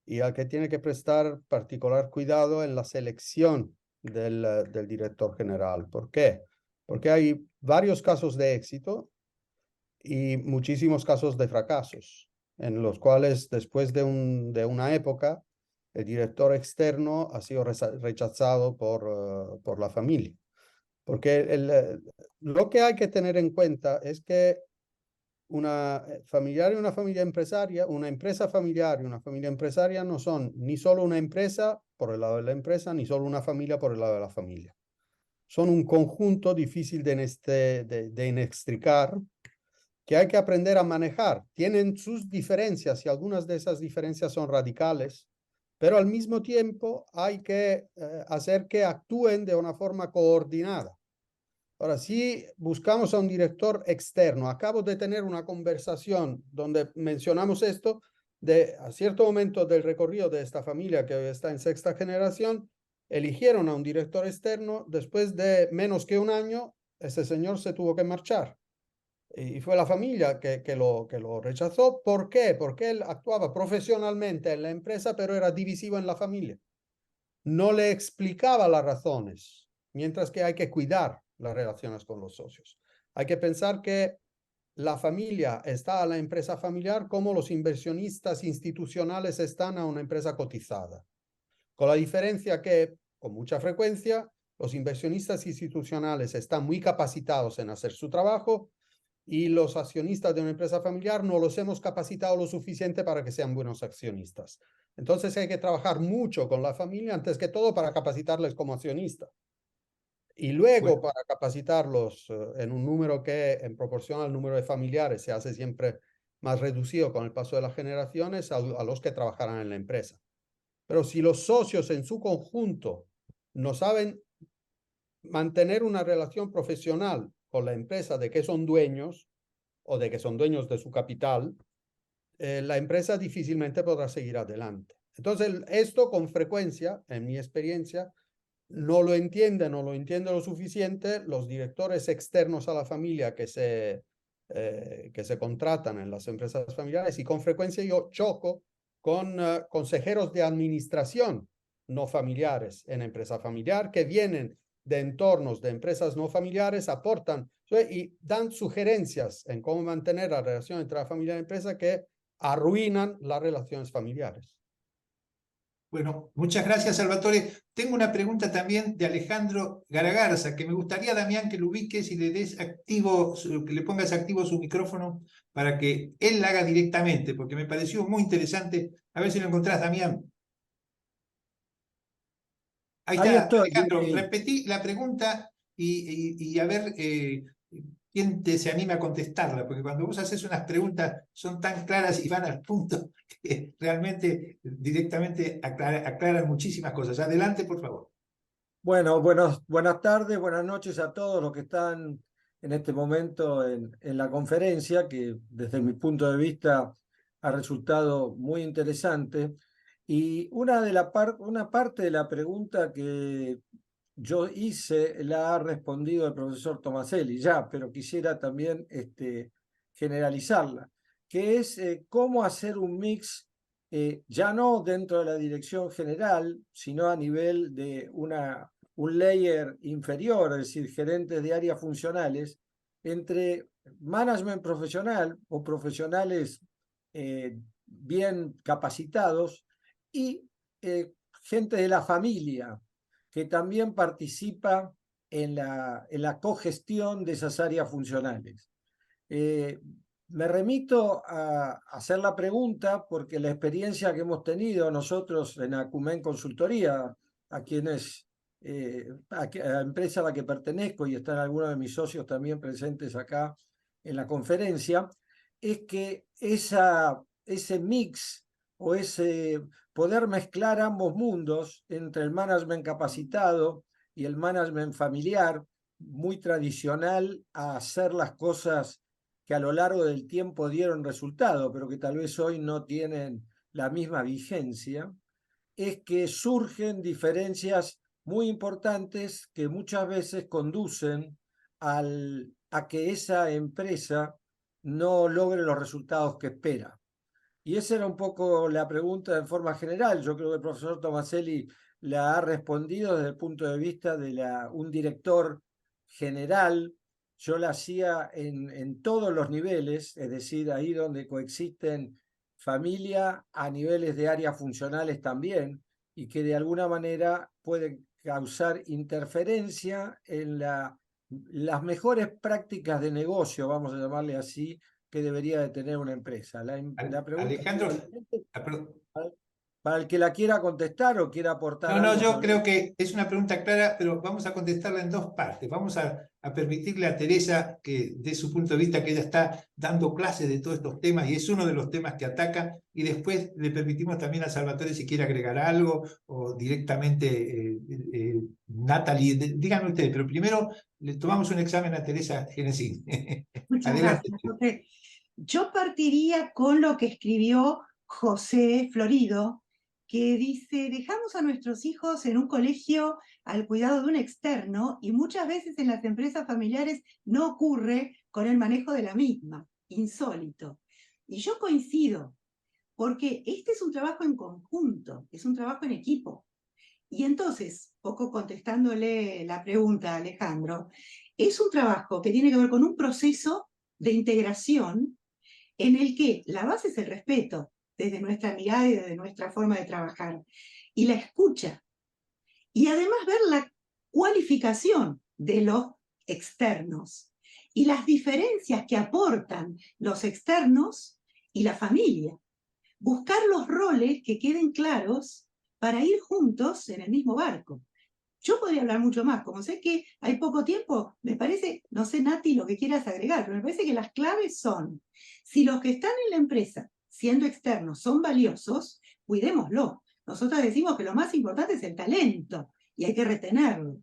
[SPEAKER 5] y al que tiene que prestar particular cuidado en la selección del director general. ¿Por qué? porque hay varios casos de éxito y muchísimos casos de fracasos, en los cuales después de una época, el director externo ha sido rechazado por la familia. Porque lo que hay que tener en cuenta es que una familiar y una familia empresaria, una empresa familiar y una familia empresaria no son ni solo una empresa por el lado de la empresa, ni solo una familia por el lado de la familia. Son un conjunto difícil de inextricar, que hay que aprender a manejar. Tienen sus diferencias y algunas de esas diferencias son radicales, pero al mismo tiempo hay que hacer que actúen de una forma coordinada. Ahora, si buscamos a un director externo, acabo de tener una conversación donde mencionamos esto, a cierto momento del recorrido de esta familia que hoy está en sexta generación, eligieron a un director externo, después de menos que un año, ese señor se tuvo que marchar. Y fue la familia que lo rechazó. ¿Por qué? Porque él actuaba profesionalmente en la empresa, pero era divisivo en la familia. No le explicaba las razones, mientras que hay que cuidar las relaciones con los socios. Hay que pensar que la familia está a la empresa familiar como los inversionistas institucionales están a una empresa cotizada. Con la diferencia que, con mucha frecuencia, los inversionistas institucionales están muy capacitados en hacer su trabajo y los accionistas de una empresa familiar no los hemos capacitado lo suficiente para que sean buenos accionistas. Entonces hay que trabajar mucho con la familia antes que todo para capacitarles como accionistas. Y luego para capacitarlos en un número que en proporción al número de familiares se hace siempre más reducido con el paso de las generaciones a los que trabajarán en la empresa. Pero si los socios en su conjunto no saben mantener una relación profesional con la empresa de que son dueños o de que son dueños de su capital, la empresa difícilmente podrá seguir adelante. Entonces, esto con frecuencia, en mi experiencia, no lo entiende lo suficiente los directores externos a la familia que se contratan en las empresas familiares, y con frecuencia yo choco con consejeros de administración no familiares en empresa familiar que vienen de entornos de empresas no familiares, aportan y dan sugerencias en cómo mantener la relación entre la familia y la empresa que arruinan las relaciones familiares.
[SPEAKER 1] Bueno, muchas gracias, Salvatore. Tengo una pregunta también de Alejandro Garagarza, que me gustaría, Damián, que lo ubiques y le des activo, que le pongas activo su micrófono para que él la haga directamente, porque me pareció muy interesante. A ver si lo encontrás, Damián. Ahí está,
[SPEAKER 7] estoy,
[SPEAKER 1] Alejandro.
[SPEAKER 7] Jimmy.
[SPEAKER 1] Repetí la pregunta y a ver quién se anima a contestarla, porque cuando vos haces unas preguntas son tan claras y van al punto que realmente directamente aclaran muchísimas cosas. Adelante, por favor.
[SPEAKER 7] Bueno, buenas tardes, buenas noches a todos los que están en este momento en la conferencia, que desde mi punto de vista ha resultado muy interesante. Y una parte de la pregunta que yo hice la ha respondido el profesor Tomaselli ya, pero quisiera también generalizarla, que es cómo hacer un mix, ya no dentro de la dirección general, sino a nivel de un layer inferior, es decir, gerentes de áreas funcionales, entre management profesional o profesionales bien capacitados y gente de la familia que también participa en la cogestión de esas áreas funcionales. Me remito a hacer la pregunta porque la experiencia que hemos tenido nosotros en Acumen Consultoría, a quienes, a la empresa a la que pertenezco, y están algunos de mis socios también presentes acá en la conferencia, es que ese mix o ese poder mezclar ambos mundos entre el management capacitado y el management familiar, muy tradicional a hacer las cosas que a lo largo del tiempo dieron resultado, pero que tal vez hoy no tienen la misma vigencia, es que surgen diferencias muy importantes que muchas veces conducen a que esa empresa no logre los resultados que espera. Y esa era un poco la pregunta en forma general. Yo creo que el profesor Tomaselli la ha respondido desde el punto de vista de un director general, yo la hacía en todos los niveles, es decir, ahí donde coexisten familia a niveles de áreas funcionales también, y que de alguna manera pueden causar interferencia en las mejores prácticas de negocio, vamos a llamarle así, que debería de tener una empresa. La pregunta
[SPEAKER 1] Alejandro,
[SPEAKER 7] finalmente,
[SPEAKER 1] perdón.
[SPEAKER 7] para el que la quiera contestar o quiera aportar
[SPEAKER 1] No, no,
[SPEAKER 7] algo
[SPEAKER 1] yo
[SPEAKER 7] sobre
[SPEAKER 1] creo que es una pregunta clara, pero vamos a contestarla en dos partes. Vamos a permitirle a Teresa que dé su punto de vista, que ella está dando clases de todos estos temas y es uno de los temas que ataca, y después le permitimos también a Salvatore si quiere agregar algo o directamente Natalie, díganme ustedes, pero primero le tomamos un examen a Teresa Genesín.
[SPEAKER 2] Muchas
[SPEAKER 1] Adelante.
[SPEAKER 2] gracias, José. Yo partiría con lo que escribió José Florido, que dice, dejamos a nuestros hijos en un colegio al cuidado de un externo y muchas veces en las empresas familiares no ocurre con el manejo de la misma, insólito. Y yo coincido, porque este es un trabajo en conjunto, es un trabajo en equipo. Y entonces, poco contestándole la pregunta a Alejandro, es un trabajo que tiene que ver con un proceso de integración en el que la base es el respeto, desde nuestra mirada y desde nuestra forma de trabajar, y la escucha, y además ver la cualificación de los externos y las diferencias que aportan los externos y la familia. Buscar los roles que queden claros para ir juntos en el mismo barco. Yo podría hablar mucho más, como sé que hay poco tiempo, me parece, no sé Nati lo que quieras agregar, pero me parece que las claves son, si los que están en la empresa, siendo externos, son valiosos, cuidémoslo. Nosotros decimos que lo más importante es el talento y hay que retenerlo.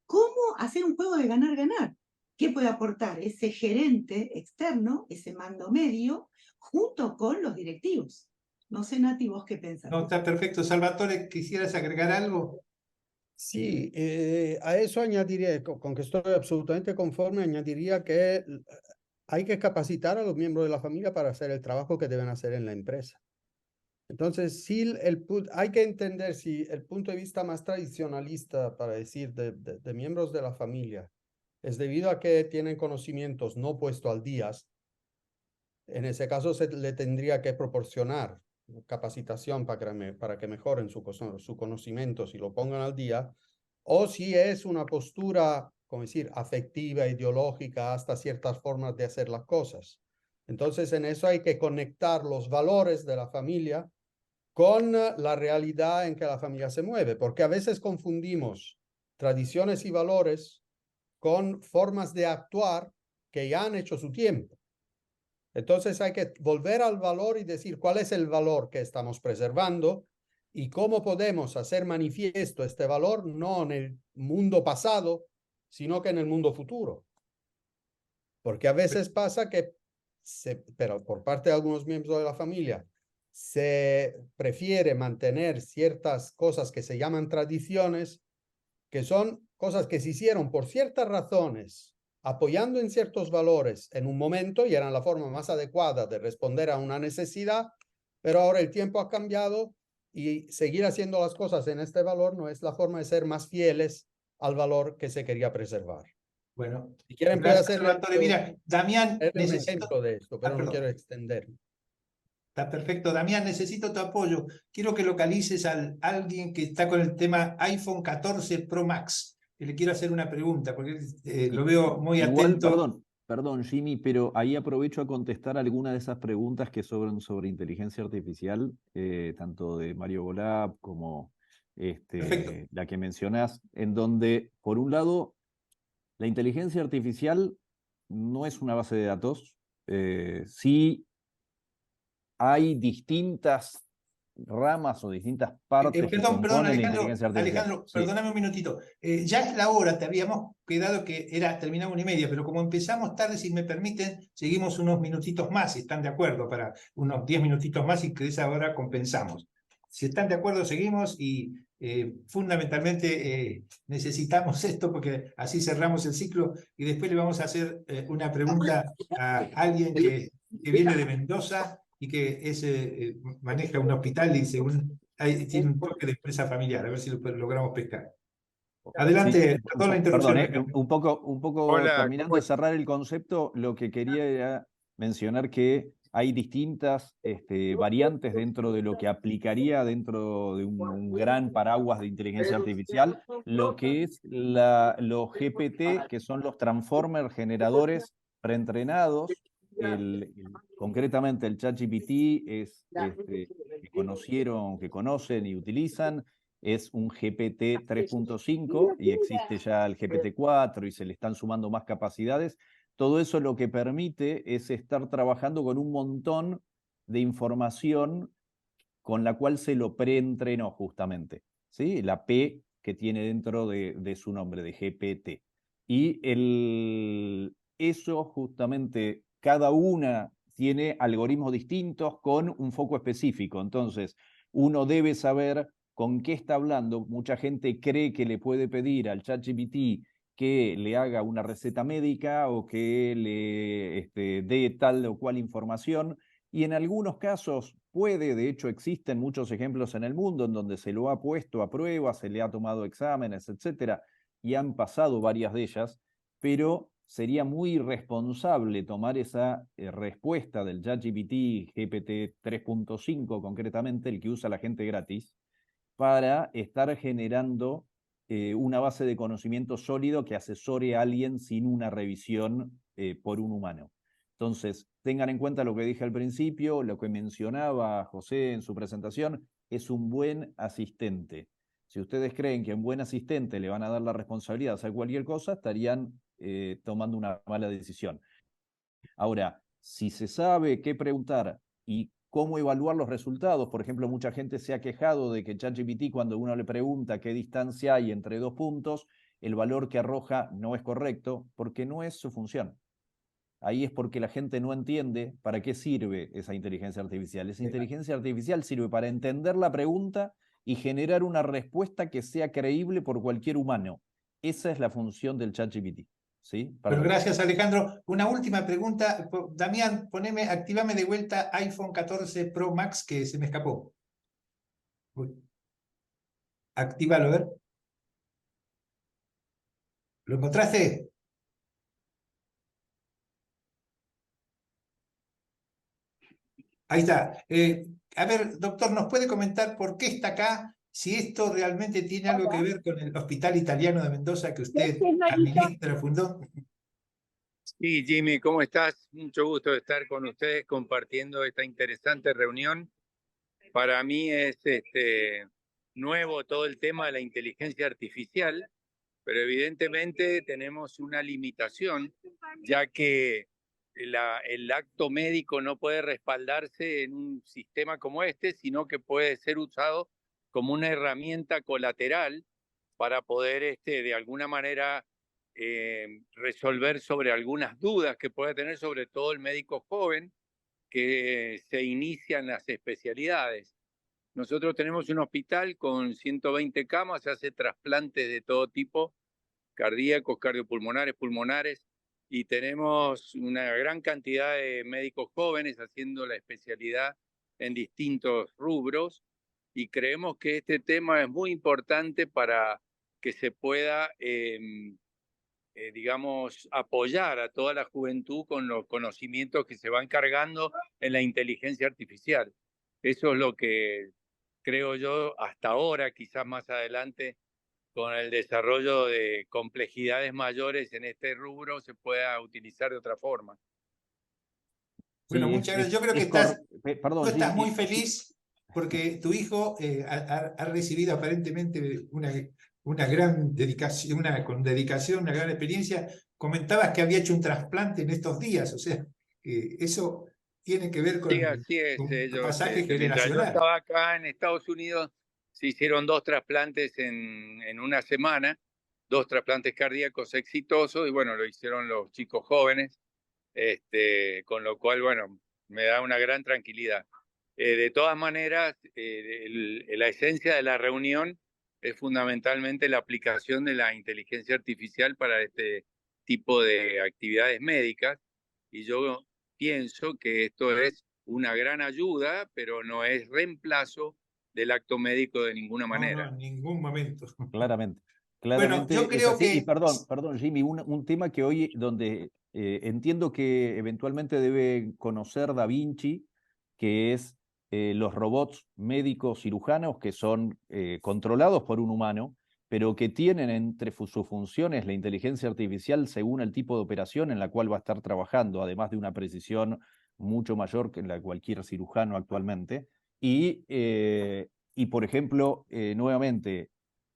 [SPEAKER 2] ¿Cómo hacer un juego de ganar-ganar? ¿Qué puede aportar ese gerente externo, ese mando medio, junto con los directivos? No sé, Nati, vos qué pensás.
[SPEAKER 1] No, está perfecto. Salvatore, ¿quisieras agregar algo?
[SPEAKER 5] Sí, a eso añadiría, con que estoy absolutamente conforme, añadiría que hay que capacitar a los miembros de la familia para hacer el trabajo que deben hacer en la empresa. Entonces, sí, hay que entender si el punto de vista más tradicionalista, para decir, de miembros de la familia, es debido a que tienen conocimientos no puestos al día. En ese caso se le tendría que proporcionar capacitación para que mejoren su conocimiento, si lo pongan al día, o si es una postura, como decir, afectiva, ideológica, hasta ciertas formas de hacer las cosas. Entonces, en eso hay que conectar los valores de la familia con la realidad en que la familia se mueve, porque a veces confundimos tradiciones y valores con formas de actuar que ya han hecho su tiempo. Entonces hay que volver al valor y decir cuál es el valor que estamos preservando y cómo podemos hacer manifiesto este valor no en el mundo pasado, sino que en el mundo futuro. Porque a veces pasa que, pero por parte de algunos miembros de la familia, se prefiere mantener ciertas cosas que se llaman tradiciones, que son cosas que se hicieron por ciertas razones, apoyando en ciertos valores en un momento y eran la forma más adecuada de responder a una necesidad, pero ahora el tiempo ha cambiado y seguir haciendo las cosas en este valor no es la forma de ser más fieles al valor que se quería preservar.
[SPEAKER 1] Bueno,
[SPEAKER 5] Si quieren puede
[SPEAKER 1] gracias,
[SPEAKER 5] hacer
[SPEAKER 1] Salvatore. Mira, Damián,
[SPEAKER 5] un
[SPEAKER 1] necesito...
[SPEAKER 5] ejemplo de esto, pero no
[SPEAKER 1] perdón.
[SPEAKER 5] quiero extender.
[SPEAKER 1] Está perfecto. Damián, necesito tu apoyo. Quiero que localices a alguien que está con el tema iPhone 14 Pro Max. Que le quiero hacer una pregunta, porque lo veo muy
[SPEAKER 6] Igual,
[SPEAKER 1] atento.
[SPEAKER 6] perdón, Jimmy, pero ahí aprovecho a contestar alguna de esas preguntas que sobran sobre inteligencia artificial, tanto de Mario Golab como
[SPEAKER 1] Perfecto.
[SPEAKER 6] la que mencionás, en donde, por un lado, la inteligencia artificial no es una base de datos, sí hay distintas ramas o distintas partes que
[SPEAKER 1] Perdón,
[SPEAKER 6] componen la
[SPEAKER 1] Alejandro,
[SPEAKER 6] inteligencia artificial.
[SPEAKER 1] Alejandro,
[SPEAKER 6] Sí.
[SPEAKER 1] perdóname un minutito. Ya es la hora, te habíamos quedado que terminaba 1:30, pero como empezamos tarde, si me permiten, seguimos unos minutitos más, si están de acuerdo, para unos 10 minutitos más y que esa hora compensamos. Si están de acuerdo, seguimos y fundamentalmente necesitamos esto porque así cerramos el ciclo y después le vamos a hacer una pregunta a alguien que viene de Mendoza y que maneja un hospital y según tiene un toque de empresa familiar, a ver si lo logramos pescar. Adelante,
[SPEAKER 6] Sí,
[SPEAKER 1] toda la interrupción.
[SPEAKER 6] perdón,
[SPEAKER 1] Alejandro.
[SPEAKER 6] un poco
[SPEAKER 8] Hola,
[SPEAKER 6] terminando
[SPEAKER 8] ¿cómo
[SPEAKER 6] de
[SPEAKER 8] estás?
[SPEAKER 6] cerrar el concepto, lo que quería era mencionar que hay distintas variantes dentro de lo que aplicaría dentro de un gran paraguas de inteligencia artificial, lo que es los GPT, que son los transformers generadores preentrenados. Concretamente el ChatGPT es que conocen y utilizan. Es un GPT 3.5 y existe ya el GPT-4 y se le están sumando más capacidades. Todo eso lo que permite es estar trabajando con un montón de información con la cual se lo preentrenó justamente, ¿sí? La P que tiene dentro de su nombre, de GPT. Y eso justamente, cada una tiene algoritmos distintos con un foco específico. Entonces, uno debe saber con qué está hablando. Mucha gente cree que le puede pedir al ChatGPT que le haga una receta médica o que le dé tal o cual información, y en algunos casos puede, de hecho existen muchos ejemplos en el mundo en donde se lo ha puesto a prueba, se le ha tomado exámenes, etcétera, y han pasado varias de ellas, pero sería muy irresponsable tomar esa respuesta del ChatGPT GPT 3.5, concretamente el que usa la gente gratis, para estar generando una base de conocimiento sólido que asesore a alguien sin una revisión por un humano. Entonces, tengan en cuenta lo que dije al principio, lo que mencionaba José en su presentación, es un buen asistente. Si ustedes creen que a un buen asistente le van a dar la responsabilidad de hacer cualquier cosa, estarían tomando una mala decisión. Ahora, si se sabe qué preguntar y cómo evaluar los resultados, por ejemplo, mucha gente se ha quejado de que ChatGPT, cuando uno le pregunta qué distancia hay entre 2 puntos, el valor que arroja no es correcto, porque no es su función. Ahí es porque la gente no entiende para qué sirve esa inteligencia artificial. Esa inteligencia artificial sirve para entender la pregunta y generar una respuesta que sea creíble por cualquier humano. Esa es la función del ChatGPT. ¿Sí?
[SPEAKER 1] Bueno,
[SPEAKER 6] Perdón.
[SPEAKER 1] gracias, Alejandro. Una última pregunta. Damián, activame de vuelta iPhone 14 Pro Max, que se me escapó. Actívalo, a ver. ¿Lo encontraste? Ahí está. A ver, doctor, ¿nos puede comentar por qué está acá? Si esto realmente tiene algo que ver con el Hospital Italiano de Mendoza que usted administra, fundó.
[SPEAKER 8] Sí, Jimmy, ¿cómo estás? Mucho gusto de estar con ustedes compartiendo esta interesante reunión. Para mí es nuevo todo el tema de la inteligencia artificial, pero evidentemente tenemos una limitación, ya que el acto médico no puede respaldarse en un sistema como este, sino que puede ser usado como una herramienta colateral para poder de alguna manera resolver sobre algunas dudas que pueda tener sobre todo el médico joven que se inicia en las especialidades. Nosotros tenemos un hospital con 120 camas, se hace trasplantes de todo tipo, cardíacos, cardiopulmonares, pulmonares, y tenemos una gran cantidad de médicos jóvenes haciendo la especialidad en distintos rubros, y creemos que este tema es muy importante para que se pueda, digamos, apoyar a toda la juventud con los conocimientos que se van cargando en la inteligencia artificial. Eso es lo que creo yo hasta ahora, quizás más adelante, con el desarrollo de complejidades mayores en este rubro, se pueda utilizar de otra forma.
[SPEAKER 1] Bueno,
[SPEAKER 6] Sí,
[SPEAKER 1] muchas gracias. Yo creo que tú
[SPEAKER 6] perdón,
[SPEAKER 1] estás muy
[SPEAKER 6] Jimmy,
[SPEAKER 1] feliz porque tu hijo ha recibido aparentemente una gran dedicación, con dedicación, una gran experiencia. Comentabas que había hecho un trasplante en estos días, o sea, eso tiene que ver
[SPEAKER 8] Sí,
[SPEAKER 1] con
[SPEAKER 8] así es.
[SPEAKER 1] tu
[SPEAKER 8] Ellos,
[SPEAKER 1] pasaje
[SPEAKER 8] mientras yo
[SPEAKER 1] generacional.
[SPEAKER 8] estaba acá en Estados Unidos, se hicieron 2 trasplantes en una semana, 2 trasplantes cardíacos exitosos, y bueno, lo hicieron los chicos jóvenes, con lo cual, bueno, me da una gran tranquilidad. De todas maneras, la esencia de la reunión es fundamentalmente la aplicación de la inteligencia artificial para este tipo de actividades médicas, y yo pienso que esto es una gran ayuda, pero no es reemplazo del acto médico de ninguna
[SPEAKER 1] No,
[SPEAKER 8] manera.
[SPEAKER 1] no, en ningún momento.
[SPEAKER 6] claramente. Claramente
[SPEAKER 1] yo
[SPEAKER 6] es
[SPEAKER 1] creo
[SPEAKER 6] así. Y
[SPEAKER 1] que
[SPEAKER 6] perdón, Jimmy, un tema que hoy, donde entiendo que eventualmente debe conocer Da Vinci, que es los robots médicos cirujanos que son controlados por un humano, pero que tienen entre sus funciones la inteligencia artificial según el tipo de operación en la cual va a estar trabajando, además de una precisión mucho mayor que la de cualquier cirujano actualmente. Y por ejemplo, nuevamente,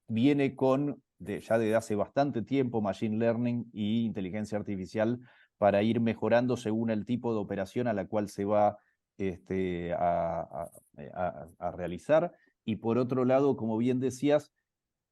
[SPEAKER 6] viene con, ya desde hace bastante tiempo, Machine Learning y inteligencia artificial para ir mejorando según el tipo de operación a la cual se va a realizar. Y por otro lado, como bien decías,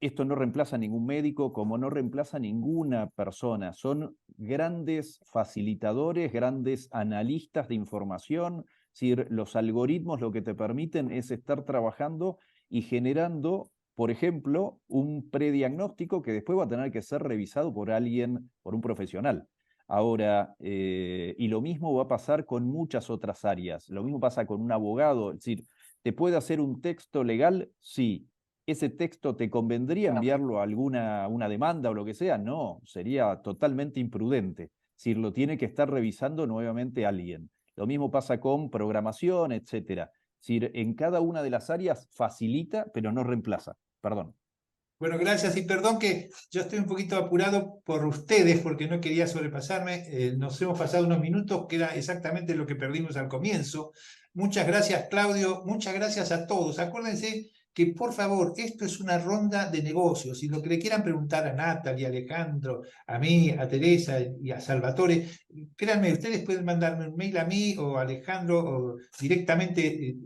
[SPEAKER 6] esto no reemplaza a ningún médico, como no reemplaza a ninguna persona. Son grandes facilitadores, grandes analistas de información. Es decir, los algoritmos lo que te permiten es estar trabajando y generando, por ejemplo, un prediagnóstico que después va a tener que ser revisado por alguien, por un profesional. Ahora, y lo mismo va a pasar con muchas otras áreas. Lo mismo pasa con un abogado. Es decir, ¿te puede hacer un texto legal? Sí. ¿Ese texto te convendría enviarlo a una demanda o lo que sea? No, sería totalmente imprudente. Es decir, lo tiene que estar revisando nuevamente alguien. Lo mismo pasa con programación, etcétera. Es decir, en cada una de las áreas facilita, pero no reemplaza. Perdón.
[SPEAKER 1] Bueno, gracias y perdón que yo estoy un poquito apurado por ustedes porque no quería sobrepasarme. Nos hemos pasado unos minutos que era exactamente lo que perdimos al comienzo. Muchas gracias, Claudio. Muchas gracias a todos. Acuérdense que, por favor, esto es una ronda de negocios y lo que le quieran preguntar a Natalia, a Alejandro, a mí, a Teresa y a Salvatore, créanme, ustedes pueden mandarme un mail a mí o a Alejandro o directamente,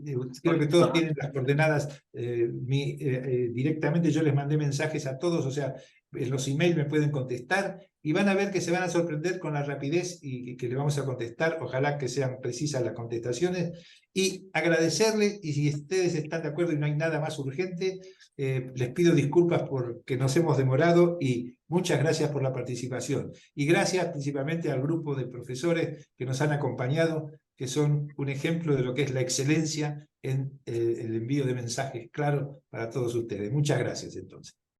[SPEAKER 1] creo que todos tienen las coordenadas directamente, yo les mandé mensajes a todos, o sea, los emails me pueden contestar y van a ver que se van a sorprender con la rapidez y que le vamos a contestar, ojalá que sean precisas las contestaciones y agradecerle, y si ustedes están de acuerdo y no hay nada más urgente, les pido disculpas porque nos hemos demorado y muchas gracias por la participación. Y gracias principalmente al grupo de profesores que nos han acompañado, que son un ejemplo de lo que es la excelencia en el envío de mensajes claros para todos ustedes. Muchas gracias entonces.